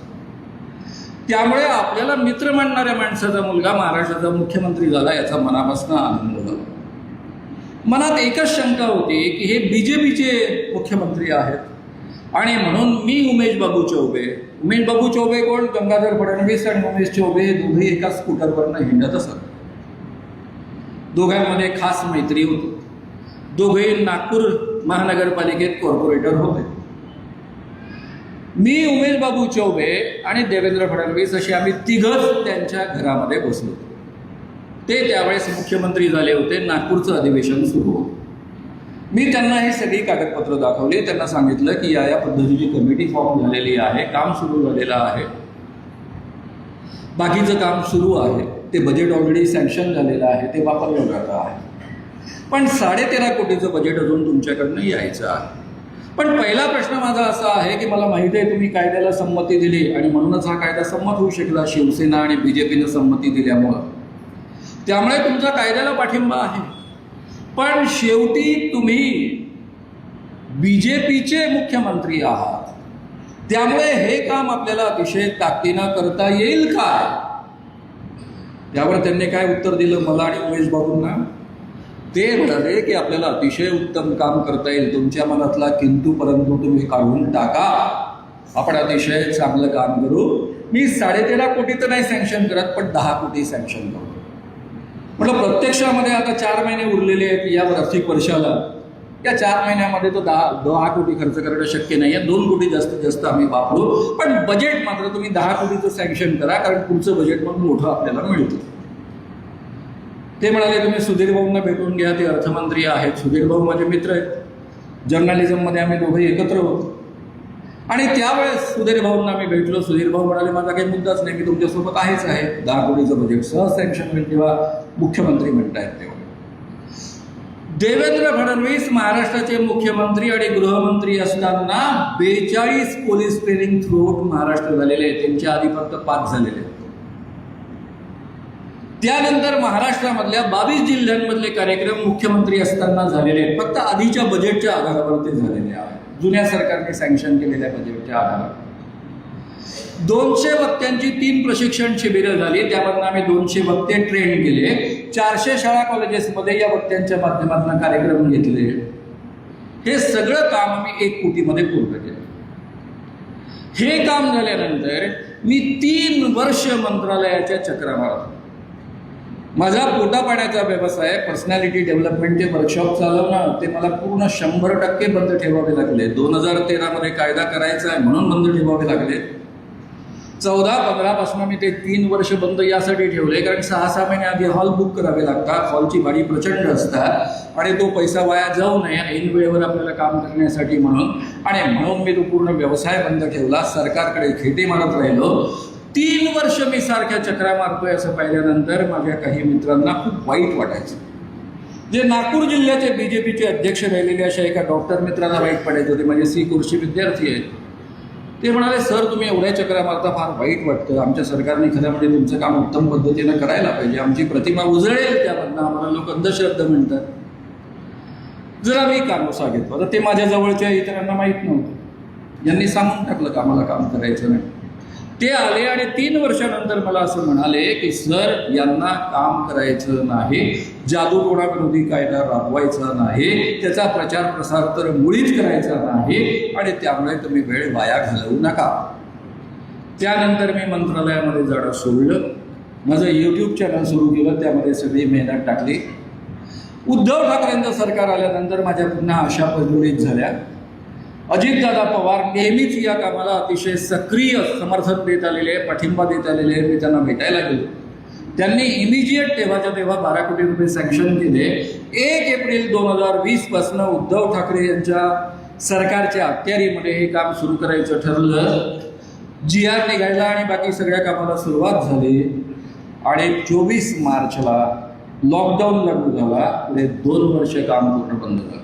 [SPEAKER 1] त्यामुळे आपल्याला मित्र मानणाऱ्या माणसाचा मुलगा महाराष्ट्राचा मुख्यमंत्री झाला याचा मनापासून आनंद झाला. मनात एकच शंका होती की हे BJPचे मुख्यमंत्री आहेत आणि म्हणून मी उमेश बाबू चौबे कोण? गंगाधर फडणवीस आणि उमेश चौबे दोघे एका स्कूटरवरनं हिंडत असत. दोघांमध्ये खास मैत्री होती. दोघेही नागपूर महानगरपालिकेत कॉर्पोरेटर होते. मी, उमेश बाबू चौबे आणि देवेंद्र फडणवीस असे आम्ही तिघच त्यांच्या घरामध्ये बसलो. ते त्यावेळेस मुख्यमंत्री झाले होते. नागपूरचं अधिवेशन सुरू होतं. मी त्यांना ही सगळी कागदपत्र दाखवली. त्यांना सांगितलं की या पद्धतीची कमिटी फॉर्म झालेली आहे, काम सुरू झालेलं आहे, बाकीचं काम सुरू आहे, ते बजेट ऑलरेडी सँक्शन झालेलं आहे, ते वापरलं जातं आहे. पण 13.5 कोटीचं बजेट अजून तुमच्याकडनं यायचं आहे. पण पहिला प्रश्न माझा असा आहे की मला माहिती आहे तुम्ही कायद्याला संमती दिली आणि म्हणूनच हा कायदा संमत होऊ शकला शिवसेना आणि BJPनं संमती दिल्यामुळं. त्यामुळे तुमचा कायद्याला पाठिंबा आहे. पण शेवटी तुम्ही BJPचे मुख्यमंत्री आहात. त्यामुळे हे काम आपल्याला अतिशय ताकदीनं करता येईल काय? त्यावर त्यांनी काय उत्तर दिलं मला आणि उमेश बाबूंना? ते म्हणाले की आपल्याला अतिशय उत्तम काम करता येईल, तुमच्या मनातला किंतु परंतु तुम्ही काढून टाका, आपण अतिशय चांगलं काम करू. मी 13.5 कोटी तर नाही सँक्शन करत, पण 10 कोटी सँक्शन करू. म्हटलं प्रत्यक्षामध्ये आता 4 महिने उरलेले आहेत या आर्थिक वर्षाला. या 4 महिन्यामध्ये तो 10 कोटी खर्च करणं शक्य नाही आहे. 2 कोटी जास्तीत जास्त आम्ही वापरू. पण बजेट मात्र तुम्ही 10 कोटीचं सँक्शन करा, कारण पुढचं बजेट मग मोठं आपल्याला मिळतं. ते म्हणाले तुम्ही सुधीर भाऊंना भेटून घ्या, ते अर्थमंत्री आहेत. सुधीर भाऊ माझे मित्र आहेत. जर्नलिझममध्ये आम्ही दोघे एकत्र होतो आणि त्यावेळेस सुधीर भाऊंना मी भेटलो. सुधीर भाऊ म्हणाले माझा काही मुद्दाच नाही, मी तुमच्यासोबत आहेच आहे. 10 कोटीचं बजेट सहज सँक्शन होईल तेव्हा मुख्यमंत्री म्हणतायत तेव्हा. देवेंद्र फडणवीस महाराष्ट्राचे मुख्यमंत्री आणि गृहमंत्री असताना 42 पोलीस ट्रेनिंग थ्रूआउट महाराष्ट्र झालेले आहेत. त्यांच्या आधी फक्त 5 झालेले आहेत. त्यानंतर महाराष्ट्रामधल्या 22 जिल्ह्यांमधले कार्यक्रम मुख्यमंत्री असताना झालेले आहेत. फक्त आधीच्या बजेटच्या आधारावर ते झालेले आहेत, जुन्या सरकारने सँक्शन केलेल्या बजेटच्या आधारावर. 200 वक्त्यांची 3 प्रशिक्षण शिबिरं झाली. त्यामधून आम्ही 200 वक्ते ट्रेन केले. 400 शाळा कॉलेजेसमध्ये या वक्त्यांच्या माध्यमातून कार्यक्रम घेतले. हे सगळं काम आम्ही 1 कोटीमध्ये पूर्ण केलं. हे काम झाल्यानंतर मी 3 वर्ष मंत्रालयाच्या चक्रा मारतो. माझा पोटापाण्याचा व्यवसाय, पर्सनॅलिटी डेव्हलपमेंटचे वर्कशॉप चालवणं, ते मला पूर्ण 100% बंद ठेवावे लागले. 2013मध्ये कायदा करायचा आहे म्हणून बंद ठेवावे लागले. 14-15 पासून मी ते 3 वर्ष बंद यासाठी ठेवले कारण 6-6 महिने आधी हॉल बुक करावे लागतात. हॉलची भाडी प्रचंड असतात आणि तो पैसा वाया जाऊ नये ऐन वेळेवर आपल्याला काम करण्यासाठी म्हणून. आणि म्हणून मी तो पूर्ण व्यवसाय बंद ठेवला, सरकारकडे खेटे मारत राहिलो. 3 वर्ष मी सारख्या चक्रा मारतोय असं पाहिल्यानंतर माझ्या काही मित्रांना खूप वाईट वाटायचं. जे नागपूर जिल्ह्याचे BJPचे अध्यक्ष राहिलेले अशा एका डॉक्टर मित्राला वाईट पडायचं होते. माझे C कोर्सचे विद्यार्थी आहेत. ते म्हणाले, सर तुम्ही एवढ्या चक्रा मारता, फार वाईट वाटतं. आमच्या सरकारने खरं म्हणजे तुमचं काम उत्तम पद्धतीनं करायला पाहिजे. आमची प्रतिमा उजळेल त्यामधनं, आम्हाला लोक अंधश्रद्धा म्हणतात. जरा मी कानोसा घेतला तर ते माझ्या जवळच्या इतरांना माहीत नव्हतं. यांनी सांगून टाकलं का आम्हाला काम करायचं नाही. ते आले आणि 3 वर्षानंतर मला असं म्हणाले की सर यांना काम करायचं नाही, जादूटोणा विरोधी कायदा राबवायचा नाही, त्याचा प्रचार प्रसार तर मुळीच करायचा नाही आणि त्यामुळे तुम्ही वेळ वाया घालवू नका. त्यानंतर मी मंत्रालयामध्ये जाणं सोडलं, माझं YouTube चॅनल सुरू केलं, त्यामध्ये सगळी मेहनत टाकली. उद्धव ठाकरेंचं सरकार आल्यानंतर माझ्या पुन्हा आशा प्रज्वलित झाल्या. अजितदादा पवार नेहमीच या कामाला अतिशय सक्रिय समर्थन देत आलेले, पाठिंबा देत आलेले. मी त्यांना भेटायला गेलो. त्यांनी इमिजिएट तेव्हाच्या तेव्हा 12 कोटी रुपये सँक्शन केले. 1 एप्रिल 2020 पासून उद्धव ठाकरे यांच्या सरकारच्या अखत्यारीमध्ये हे काम सुरू करायचं ठरलं. GR निघायला आणि बाकी सगळ्या कामाला सुरुवात झाली आणि 24 मार्चला लॉकडाऊन लागू झाला. पुढे 2 वर्ष काम पूर्ण बंद झालं.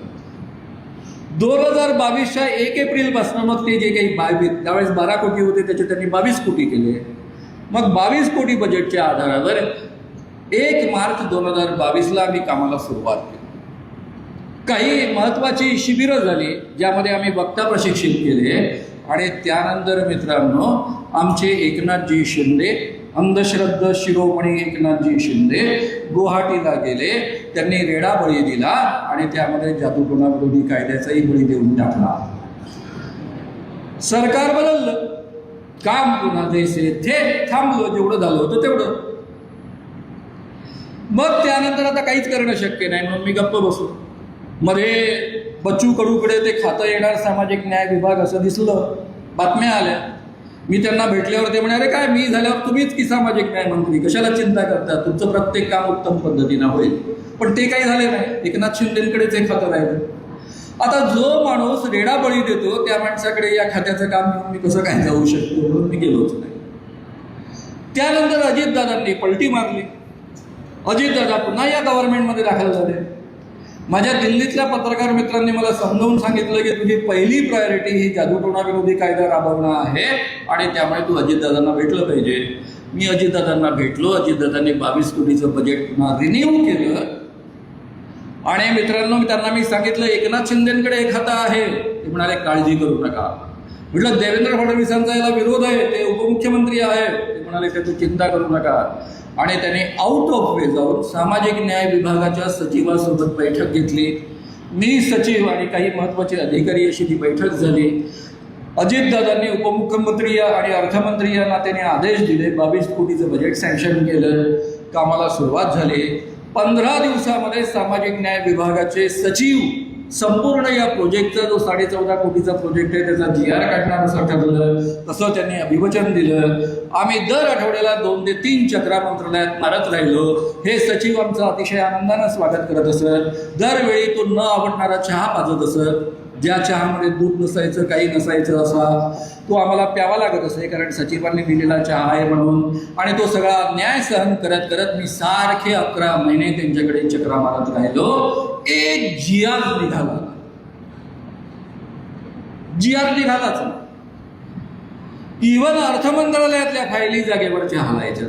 [SPEAKER 1] 2022च्या 1 एप्रिलपासून मग ते जे काही त्यावेळेस 12 कोटी होते त्याचे त्यांनी 22 कोटी केले. मग 22 कोटी बजेटच्या आधारावर 1 मार्च 2022ला आम्ही कामाला सुरुवात केली. काही महत्त्वाची शिबिरं झाली ज्यामध्ये आम्ही वक्ता प्रशिक्षित केले आणि त्यानंतर मित्रांनो आमचे एकनाथजी शिंदे, अंधश्रद्धा शिरोमणी एकनाथजी शिंदे गुवाहाटीला गेले. त्यांनी रेडा बळी दिला आणि त्यामध्ये जादूटोणा विरोधी कायद्याचाही बळी देऊन टाकला. सरकार बदललं, काम पुन्हा जैसे थे थांबलो, जेवढं झालं होतं तेवढं. मग त्यानंतर आता काहीच करणं शक्य नाही म्हणून मी गप्प बसलो. मध्ये बच्चू कडूकडे ते खातं येणार सामाजिक न्याय विभाग असं दिसलं, बातम्या आल्या. मी त्यांना भेटल्यावर ते म्हणाले, काय मी झाल्यावर तुम्हीच की सामाजिक न्याय मंत्री, कशाला चिंता करता, तुमचं प्रत्येक काम उत्तम पद्धतीनं होईल. पण ते काही झाले नाही. एकनाथ शिंदेकडेच हे खातं राहिलं. आता जो माणूस रेडा बळी देतो त्या माणसाकडे या खात्याचं काम घेऊन मी कसं काय जाऊ शकतो म्हणून मी गेलोच नाही. त्यानंतर अजितदादांनी पलटी मारली. अजितदादा पुन्हा या गव्हर्नमेंटमध्ये दाखल झाले. माझ्या दिल्लीतल्या पत्रकार मित्रांनी मला समजावून सांगितलं की तुझी पहिली प्रायोरिटी ही जादूटोणा विरोधी कायदा राबवणं आहे आणि त्यामुळे तू अजितदादांना भेटलं पाहिजे. मी अजितदादांना भेटलो. अजितदादांनी 22 कोटीचं बजेट पुन्हा रिन्यू केलं आणि मित्रांनो त्यांना मी सांगितलं एकनाथ शिंदेकडे एक खातं आहे. ते म्हणाले काळजी करू नका. म्हटलं देवेंद्र फडणवीसांचा याला विरोध आहे, ते उपमुख्यमंत्री आहेत. ते म्हणाले त्याची चिंता करू नका. आणि त्यांनी आउट ऑफ वे जाऊन सामाजिक न्याय विभागाच्या सचिवासोबत बैठक घेतली. मी सचिव आणि काही महत्त्वाचे अधिकारी अशी ती बैठक झाली. अजितदादांनी उपमुख्यमंत्री आणि अर्थमंत्री या नात्याने आदेश दिले. 22 कोटीचं बजेट सँक्शन केलं. कामाला सुरुवात झाली. 15 दिवसामध्ये सामाजिक न्याय विभागाचे सचिव संपूर्ण या प्रोजेक्टचा जो 14.5 कोटीचा प्रोजेक्ट आहे त्याचा GR काढणार असं ठरलं. तसं त्यांनी अभिवचन दिलं. आम्ही दर आठवड्याला 2 ते 3 चक्रा मंत्रालयात मारत राहिलो. हे सचिव आमचं अतिशय आनंदानं स्वागत करत असत. दरवेळी तो न आवडणारा चहा पाजत असत. ज्या चहामध्ये दूध नसायचं, काही नसायचं असा तो आम्हाला प्यावा लागत असे, कारण सचिवांनी दिलेला चहा आहे म्हणून. आणि तो सगळा न्याय सहन करत करत मी सारखे 11 महिने त्यांच्याकडे चक्रा मारत राहिलो. एक GR निघाला. GR निघालाच. इव्हन अर्थमंत्रालयातल्या फायली जागेवरच्या हलायच्या.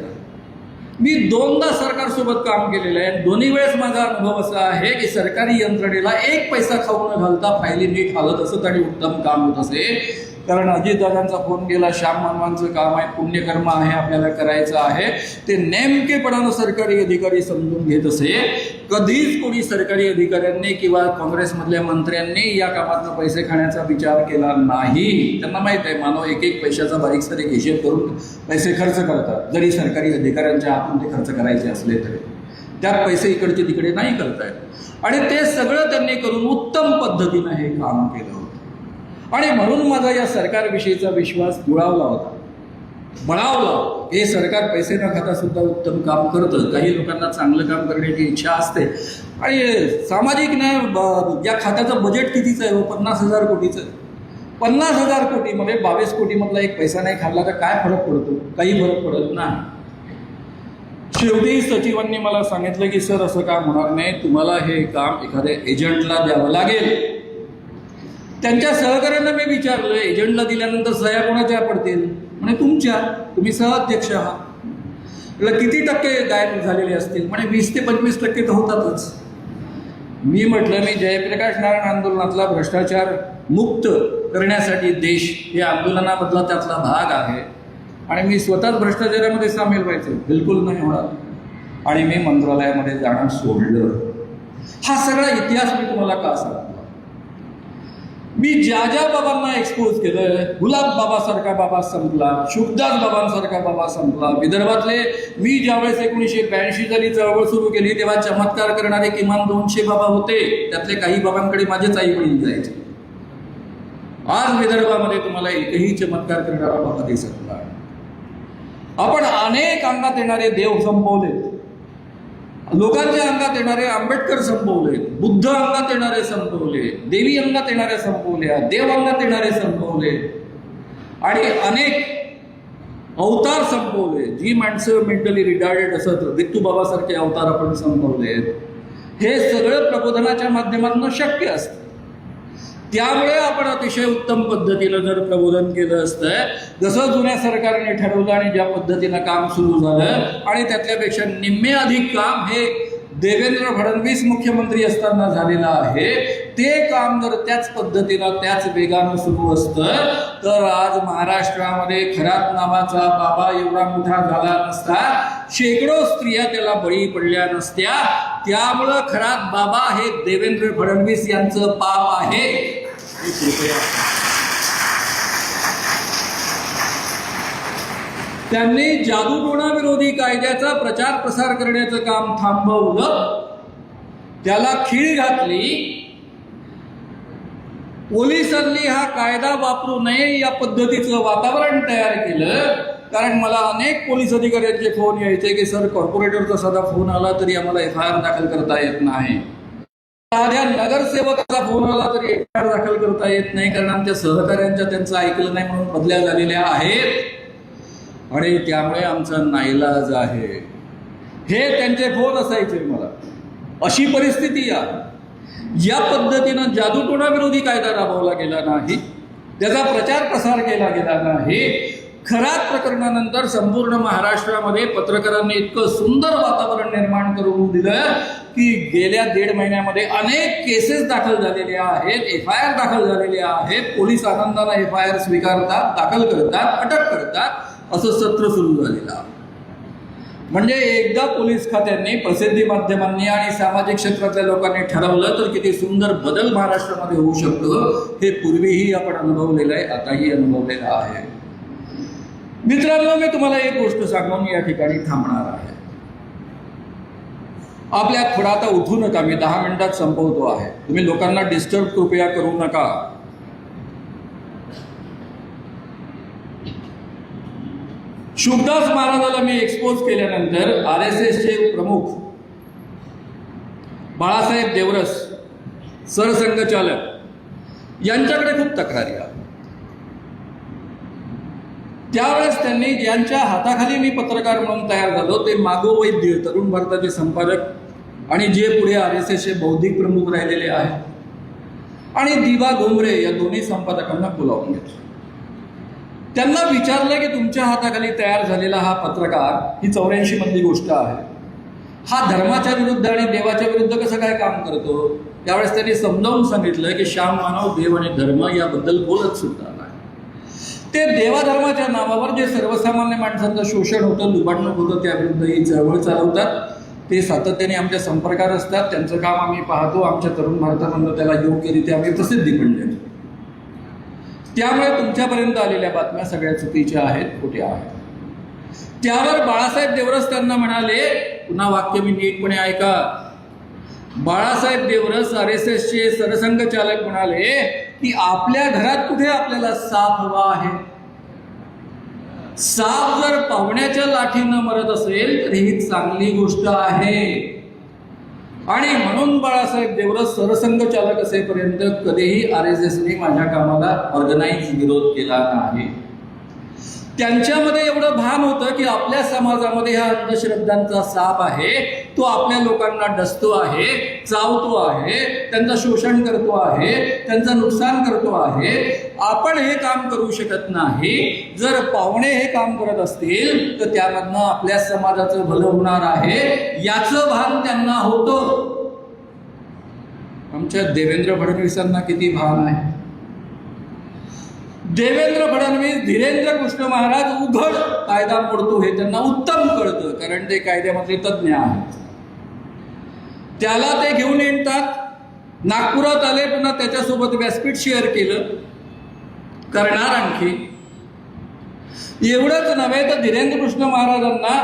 [SPEAKER 1] मी 2दा सरकारसोबत काम केलेलं आहे. दोन्ही वेळेस माझा अनुभव असा आहे की सरकारी यंत्रणेला 1 पैसा खाऊ न घालता फायली नीट हालत असत आणि उत्तम काम होत असे. कारण अजितदादांचा फोन गेला, श्याम मानवांचं काम आहे, पुण्यकर्म आहे, आपल्याला करायचं आहे. ते नेमकेपणानं सरकारी अधिकारी समजून घेत असे. कधीच कोणी सरकारी अधिकाऱ्यांनी किंवा काँग्रेसमधल्या मंत्र्यांनी या कामातनं पैसे खाण्याचा विचार केला नाही. त्यांना माहीत आहे मानव एक पैशाचा बारीक सारीक हिशेब करून पैसे खर्च करतात. जरी सरकारी अधिकाऱ्यांच्या हातून ते खर्च करायचे असले तरी त्यात पैसे इकडचे तिकडे नाही करतायत. आणि ते सगळं त्यांनी करून उत्तम पद्धतीनं हे काम केलं होतं. आणि म्हणून माझा या सरकारविषयीचा विश्वास दुरावला होता, बळावला. हे सरकार पैसे न खाता सुद्धा उत्तम काम करतं. काही लोकांना चांगलं काम करण्याची इच्छा असते. आणि सामाजिक न्याय या खात्याचं बजेट कितीचं आहे? 50,000 कोटीचं. 50,000 कोटीमध्ये 22 कोटीमधला एक पैसा नाही खाल्ला तर काय फरक पडतो? काही फरक पडत नाही. शेवटी सचिवांनी मला सांगितलं की सर असं काम होणार नाही, तुम्हाला हे काम एखाद्या एजंटला द्यावं लागेल. त्यांच्या सहकार्यांना मी विचारलं, एजंटला दिल्यानंतर सह्या कोणाच्या पडतील? म्हणे तुमच्या, तुम्ही सहअध्यक्ष आहात. म्हटलं किती टक्के गायब झालेले असतील? म्हणे 20 ते 25% तर होतातच. मी म्हटलं मी जयप्रकाश नारायण आंदोलनातला भ्रष्टाचार मुक्त करण्यासाठी देश हे आंदोलनामधला त्यातला भाग आहे आणि मी स्वतःच भ्रष्टाचारामध्ये सामील व्हायचं बिलकुल नाही होणार. आणि मी मंत्रालयामध्ये जाणं सोडलं. हा सगळा इतिहास मी तुम्हाला का सांगतो? मी ज्या ज्या बाबांना एक्सपोज केलं, गुलाब बाबासारखा बाबा संपला, शुभदास बाबांसारखा बाबा संपला. विदर्भातले मी ज्यावेळेस 1982 साली चळवळ सुरू केली तेव्हा चमत्कार करणारे किमान 200 बाबा होते. त्यातले काही बाबांकडे माझेच आई वडील जायचे. आज विदर्भामध्ये तुम्हाला एकही चमत्कार करणारा बाबा दिसत नाही. आपण अनेक अंगात येणारे देव संपवले, लोकांच्या अंगात येणारे आंबेडकर संपवले, बुद्ध अंगात येणारे संपवले, देवी अंगात येणारे संपवले, देव अंगात येणारे संपवले आणि अनेक अवतार संपवले. जी माणसं मेंटली रिटार्डेड असत, वित्तू बाबासारखे अवतार आपण संपवले. हे सगळं प्रबोधनाच्या माध्यमातून शक्य असतं. त्यामुळे आपण अतिशय उत्तम पद्धतीनं जर प्रबोधन केलं असतं, जसं जुन्या सरकारने ठरवलं आणि ज्या पद्धतीनं काम सुरू झालं आणि त्यातल्यापेक्षा निम्मे अधिक काम हे देवेंद्र फडणवीस मुख्यमंत्री असताना झालेलं आहे, ते काम जर त्याच पद्धतीनं त्याच वेगानं सुरू असतं तर आज महाराष्ट्रामध्ये खरात नावाचा बाबा एवढा मोठा झाला नसता, शेकडो स्त्रिया त्याला बळी पडल्या नसत्या. त्यामुळं खरात बाबा हे देवेंद्र फडणवीस यांचं पाप आहे. कृपया त्यांनी जादूटोणा विरोधी कायद्याचा प्रचार प्रसार करण्याचं काम थांबवलं, त्याला खीळ घातली. पोलिसांनी हा कायदा वापरू नये या पद्धतीचं वातावरण तयार केलं. कारण मला अनेक पोलीस अधिकाऱ्यांचे फोन यायचे की सर कॉर्पोरेटरचा साधा फोन आला तरी आम्हाला FIR दाखल करता येत नाही, साध्या नगरसेवकाचा फोन आला तरी FIR दाखल करता येत नाही, कारण आमच्या सहकाऱ्यांच्या त्यांचं ऐकलं नाही म्हणून बदल्या झालेल्या आहेत आणि त्यामुळे आमचा नाईलाज आहे. हे त्यांचे फोन असायचे मला. अशी परिस्थिती या पद्धतीनं जादूटोणा विरोधी कायदा राबवला गेला नाही, त्याचा प्रचार प्रसार केला गेला नाही. खरात प्रकरणानंतर संपूर्ण महाराष्ट्रामध्ये पत्रकारांनी इतकं सुंदर वातावरण निर्माण करून दिलं की गेल्या 1.5 महिन्यामध्ये अनेक केसेस दाखल झालेल्या आहेत, FIR दाखल झालेल्या आहेत. पोलीस आनंदाने FIR स्वीकारतात, दाखल करतात, अटक करतात. असं सत्र सुरू झालेलं. म्हणजे एकदा पोलीस खात्यांनी, प्रसिद्धी माध्यमांनी आणि सामाजिक क्षेत्रातल्या लोकांनी ठरवलं तर किती सुंदर बदल महाराष्ट्रामध्ये होऊ शकतो हे पूर्वीही आपण अनुभवलेलं आहे, आताही अनुभवलेलं आहे. मित्रांनो, मी तुम्हाला एक गोष्ट सांगून या ठिकाणी थांबणार आहे. आपल्या थोडा आता उठू नका, मी 10 मिनिटात संपवतो आहे. तुम्ही लोकांना डिस्टर्ब कृपया करू नका. शुभदास महाराजाला मी एक्सपोज केल्यानंतर RSSचे प्रमुख बाळासाहेब देवरस सरसंघचालक यांच्याकडे खूप तक्रारी आल्या. त्यावेळेस त्यांनी ज्यांच्या हाताखाली मी पत्रकार म्हणून तयार झालो ते मागो वैद्य, तरुण भारताचे संपादक आणि जे पुढे RSSचे बौद्धिक प्रमुख राहिलेले आहेत, आणि दिवा घुमरे या दोन्ही संपादकांना बोलावून घेतलं. त्यांना विचारलं की तुमच्या हाताखाली तयार झालेला हा पत्रकार, ही 84 मधली गोष्ट आहे, हा धर्माच्या विरुद्ध आणि देवाच्या विरुद्ध कसं काय काम करतो? त्यावेळेस त्यांनी समजावून सांगितलं की श्याम मानव देव आणि धर्म याबद्दल बोलत सुद्धा नाही. ते देवाधर्माच्या नावावर जे सर्वसामान्य माणसांचं शोषण होतं, लुबाडणूक होतं, त्याविरुद्ध ही चळवळ चालवतात. ते सातत्याने आमच्या संपर्कात असतात. त्यांचं काम आम्ही पाहतो. आमच्या तरुण भारतामधून त्याला योग्यरित्या आम्ही प्रसिद्धी पण देतो. त्यामुळे तुमच्यापर्यंत आलेल्या बातम्या सगळ्या चुकीच्या आहेत, खोट्या आहेत. त्यावर बाळासाहेब देवरस त्यांना म्हणाले, पुन्हा वाक्य मी नीटपणे ऐका. बाळासाहेब देवरस RSSचे सरसंघचालक म्हणाले की आपल्या घरात कुठे आपल्याला साप हवा आहे? साप जर पाहुण्याच्या लाठीनं मरत असेल तर ही चांगली गोष्ट आहे. आणि म्हणून बाळासाहेब देवरस सरसंघचालक असेपर्यंत कधीही RSSने माझ्या कामाला ऑर्गनाईज विरोध केला नाही. त्यांच्यामध्ये एवढं भान होतं की आपल्या समाजामध्ये हा अंधश्रद्धांचा साप आहे, तो आपल्या लोकांना डसतो आहे, चावतो आहे, त्यांचं शोषण करतो आहे, त्यांचं नुकसान करतो आहे. आपण हे काम करू शकत नाही. जर पाहुणे हे काम करत असतील तर त्यामधनं आपल्या समाजाचं भलं होणार आहे याचं भान त्यांना होतं. आमच्या देवेंद्र फडणवीसांना किती भान आहे. देवेंद्र फडणवीस धीरेंद्र कृष्ण महाराज उघड कायदा मोडतो हे त्यांना उत्तम कळतं, कारण ते कायद्यामध्ये तज्ज्ञ आहेत. त्याला ते घेऊन येतात. नागपुरात आले, पुन्हा त्याच्यासोबत व्यासपीठ शेअर केलं, करणार आणखी. एवढंच नव्हे तर धीरेंद्र कृष्ण महाराजांना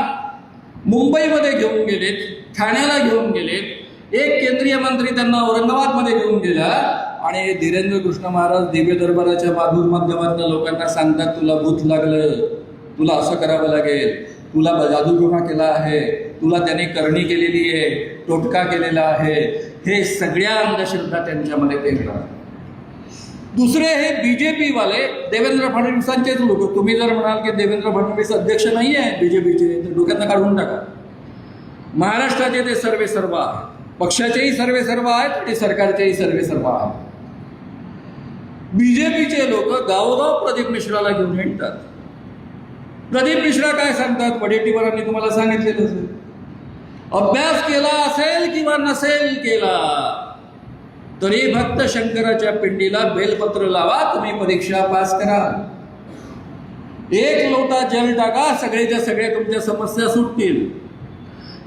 [SPEAKER 1] मुंबईमध्ये घेऊन गेलेत, ठाण्याला घेऊन गेलेत. एक केंद्रीय मंत्री त्यांना औरंगाबादमध्ये घेऊन गेला आणि धीरेंद्र कृष्ण महाराज दिव्य दरबाराच्या माधुर माध्यमातून लोकांना सांगतात, तुला भूत लागलं, तुला असं करावं लागेल, तुला जादूटोणा केला आहे, तुला त्याने करणी केलेली आहे, टोटका केलेला आहे. हे सगळ्या अंधश्रद्धा त्यांच्यामध्ये पेरतात. दुसरे हे BJP वाले देवेंद्र फडणवीसांचेच लोक. तुम्ही जर म्हणाल की देवेंद्र फडणवीस अध्यक्ष नाही आहे BJPचे, तर डोक्यातनं काढून टाका. महाराष्ट्राचे ते सर्वे सर्व आहे, पक्षाचेही सर्वे सर्व आहेत आणि सरकारचेही सर्वे सर्व आहेत. BJPचे लोक गावोगाव प्रदीप मिश्राला घेऊन येतात. प्रदीप मिश्रा काय सांगतात, वडेट्टीवारांनी तुम्हाला सांगितलेलं असेल, अभ्यास केला असेल किंवा नसेल केला तरी भक्त शंकराच्या पिंडीला बेलपत्र लावा, तुम्ही परीक्षा पास करा. एक लोटा जल टाका, सगळेच्या सगळ्या तुमच्या समस्या सुटतील.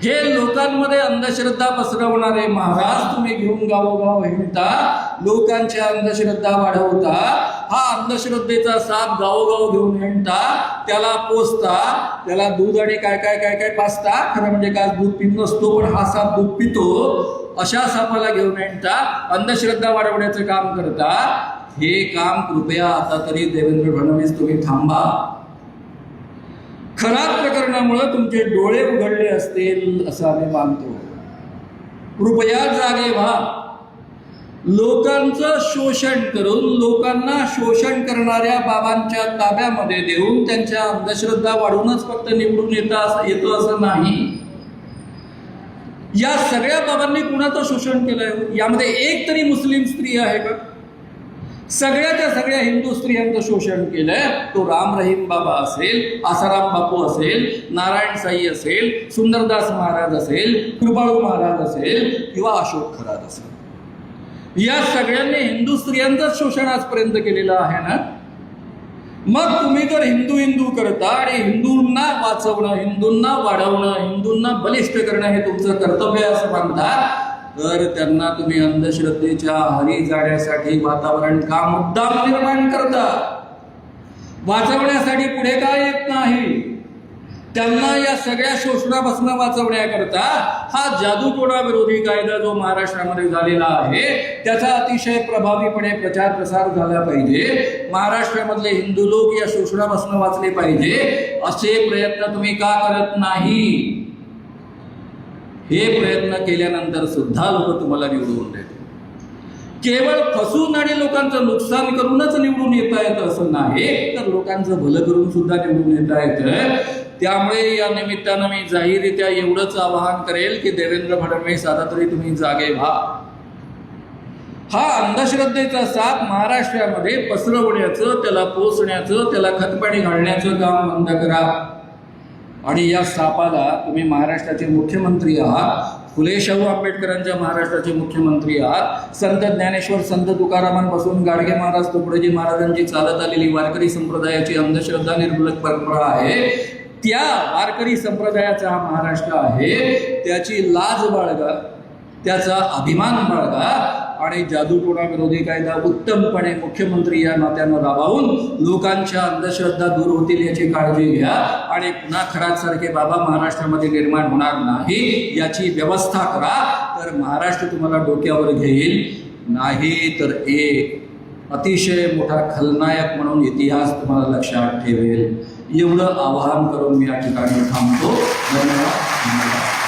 [SPEAKER 1] हे लोकांमध्ये अंधश्रद्धा पसरवणारे महाराज तुम्ही घेऊन गावोगाव हिंडता, लोकांच्या अंधश्रद्धा वाढवता. हा अंधश्रद्धेचा साप गावोगाव घेऊन हिंडता, त्याला पोसता, त्याला दूध आणि काय काय काय काय पाचता. खरं म्हणजे काय दूध पित नसतो, पण हा साप दूध पितो. अशा सापाला घेऊन हिंडता, अंधश्रद्धा वाढवण्याचं काम करता. हे काम कृपया आता तरी देवेंद्र फडणवीस तुम्ही थांबा. खराब प्रकरणामुळे तुमचे डोळे उघडले असतील असं आम्ही मानतो. कृपया जागे व्हा. लोकांचं शोषण करून, लोकांना शोषण करणाऱ्या बाबांच्या ताब्यामध्ये देऊन त्यांच्या अंधश्रद्धा वाढवूनच फक्त निवडून येतो असं नाही. या सगळ्या बाबांनी कुणाचं शोषण केलंय? यामध्ये एक तरी मुस्लिम स्त्री आहे का? सगळ्याच्या सगळ्या हिंदू स्त्रियांचं शोषण केलंय. तो राम रहीम बाबा असेल, आसाराम बापू असेल, नारायण साई असेल, सुंदरदास महाराज असेल, कृपाळू महाराज असेल किंवा अशोक खरात असेल. या सगळ्यांनी हिंदू स्त्रियांचंच शोषण आजपर्यंत केलेलं आहे ना. मग तुम्ही जर हिंदू हिंदू करता आणि हिंदूंना वाचवणं, हिंदूंना वाढवणं, हिंदूंना बलिष्ठ करणं हे तुमचं कर्तव्य असं मानता, तर त्यांना तुम्ही अंधश्रद्धेच्या आहारी जाण्यासाठी वातावरण का मुद्दाम निर्माण करता? वाचवण्यासाठी पुढे का येत नाही? त्यांना या सगळ्या शोषणापासून वाचवण्याकरता हा जादूटोणा विरोधी कायदा जो महाराष्ट्रामध्ये झालेला आहे त्याचा अतिशय प्रभावीपणे प्रचार प्रसार झाला पाहिजे. महाराष्ट्रामधले हिंदू लोक या शोषणापासून वाचले पाहिजे. असे प्रयत्न तुम्ही का करत नाही? हे प्रयत्न केल्यानंतर सुद्धा लोक तुम्हाला निवडून देतात. केवळ फसून आणि लोकांचं नुकसान करूनच निवडून येता येतं असं नाही, तर लोकांचं भलं करून सुद्धा निवडून येता येतं. त्यामुळे या निमित्तानं मी जाहीररित्या एवढंच आवाहन करेल की देवेंद्र फडणवीस आता तरी तुम्ही जागे व्हा. हा अंधश्रद्धेचा साप महाराष्ट्रामध्ये पसरवण्याचं, त्याला पोसण्याचं, त्याला खतपाणी घालण्याचं काम बंद करा. आणि या सापाला तुम्ही महाराष्ट्राचे मुख्यमंत्री आहात, फुले शाहू आंबेडकरांच्या महाराष्ट्राचे मुख्यमंत्री आहात. संत ज्ञानेश्वर, संत तुकारामांपासून गाडगे महाराज, तुकडोजी महाराजांची चालत आलेली वारकरी संप्रदायाची अंधश्रद्धा निर्मूलक परंपरा आहे. त्या वारकरी संप्रदायाचा हा महाराष्ट्र आहे. त्याची लाज बाळगा, त्याचा अभिमान बाळगा आणि जादूटोणा विरोधी कायदा उत्तमपणे मुख्यमंत्री या नात्यानं राबवून लोकांच्या अंधश्रद्धा दूर होतील याची काळजी घ्या. आणि पुन्हा खरातसारखे बाबा महाराष्ट्रामध्ये निर्माण होणार नाही याची व्यवस्था करा. तर महाराष्ट्र तुम्हाला डोक्यावर घेईल, नाही तर एक अतिशय मोठा खलनायक म्हणून इतिहास तुम्हाला लक्षात ठेवेल. एवढं आवाहन करून मी या ठिकाणी थांबतो. धन्यवाद.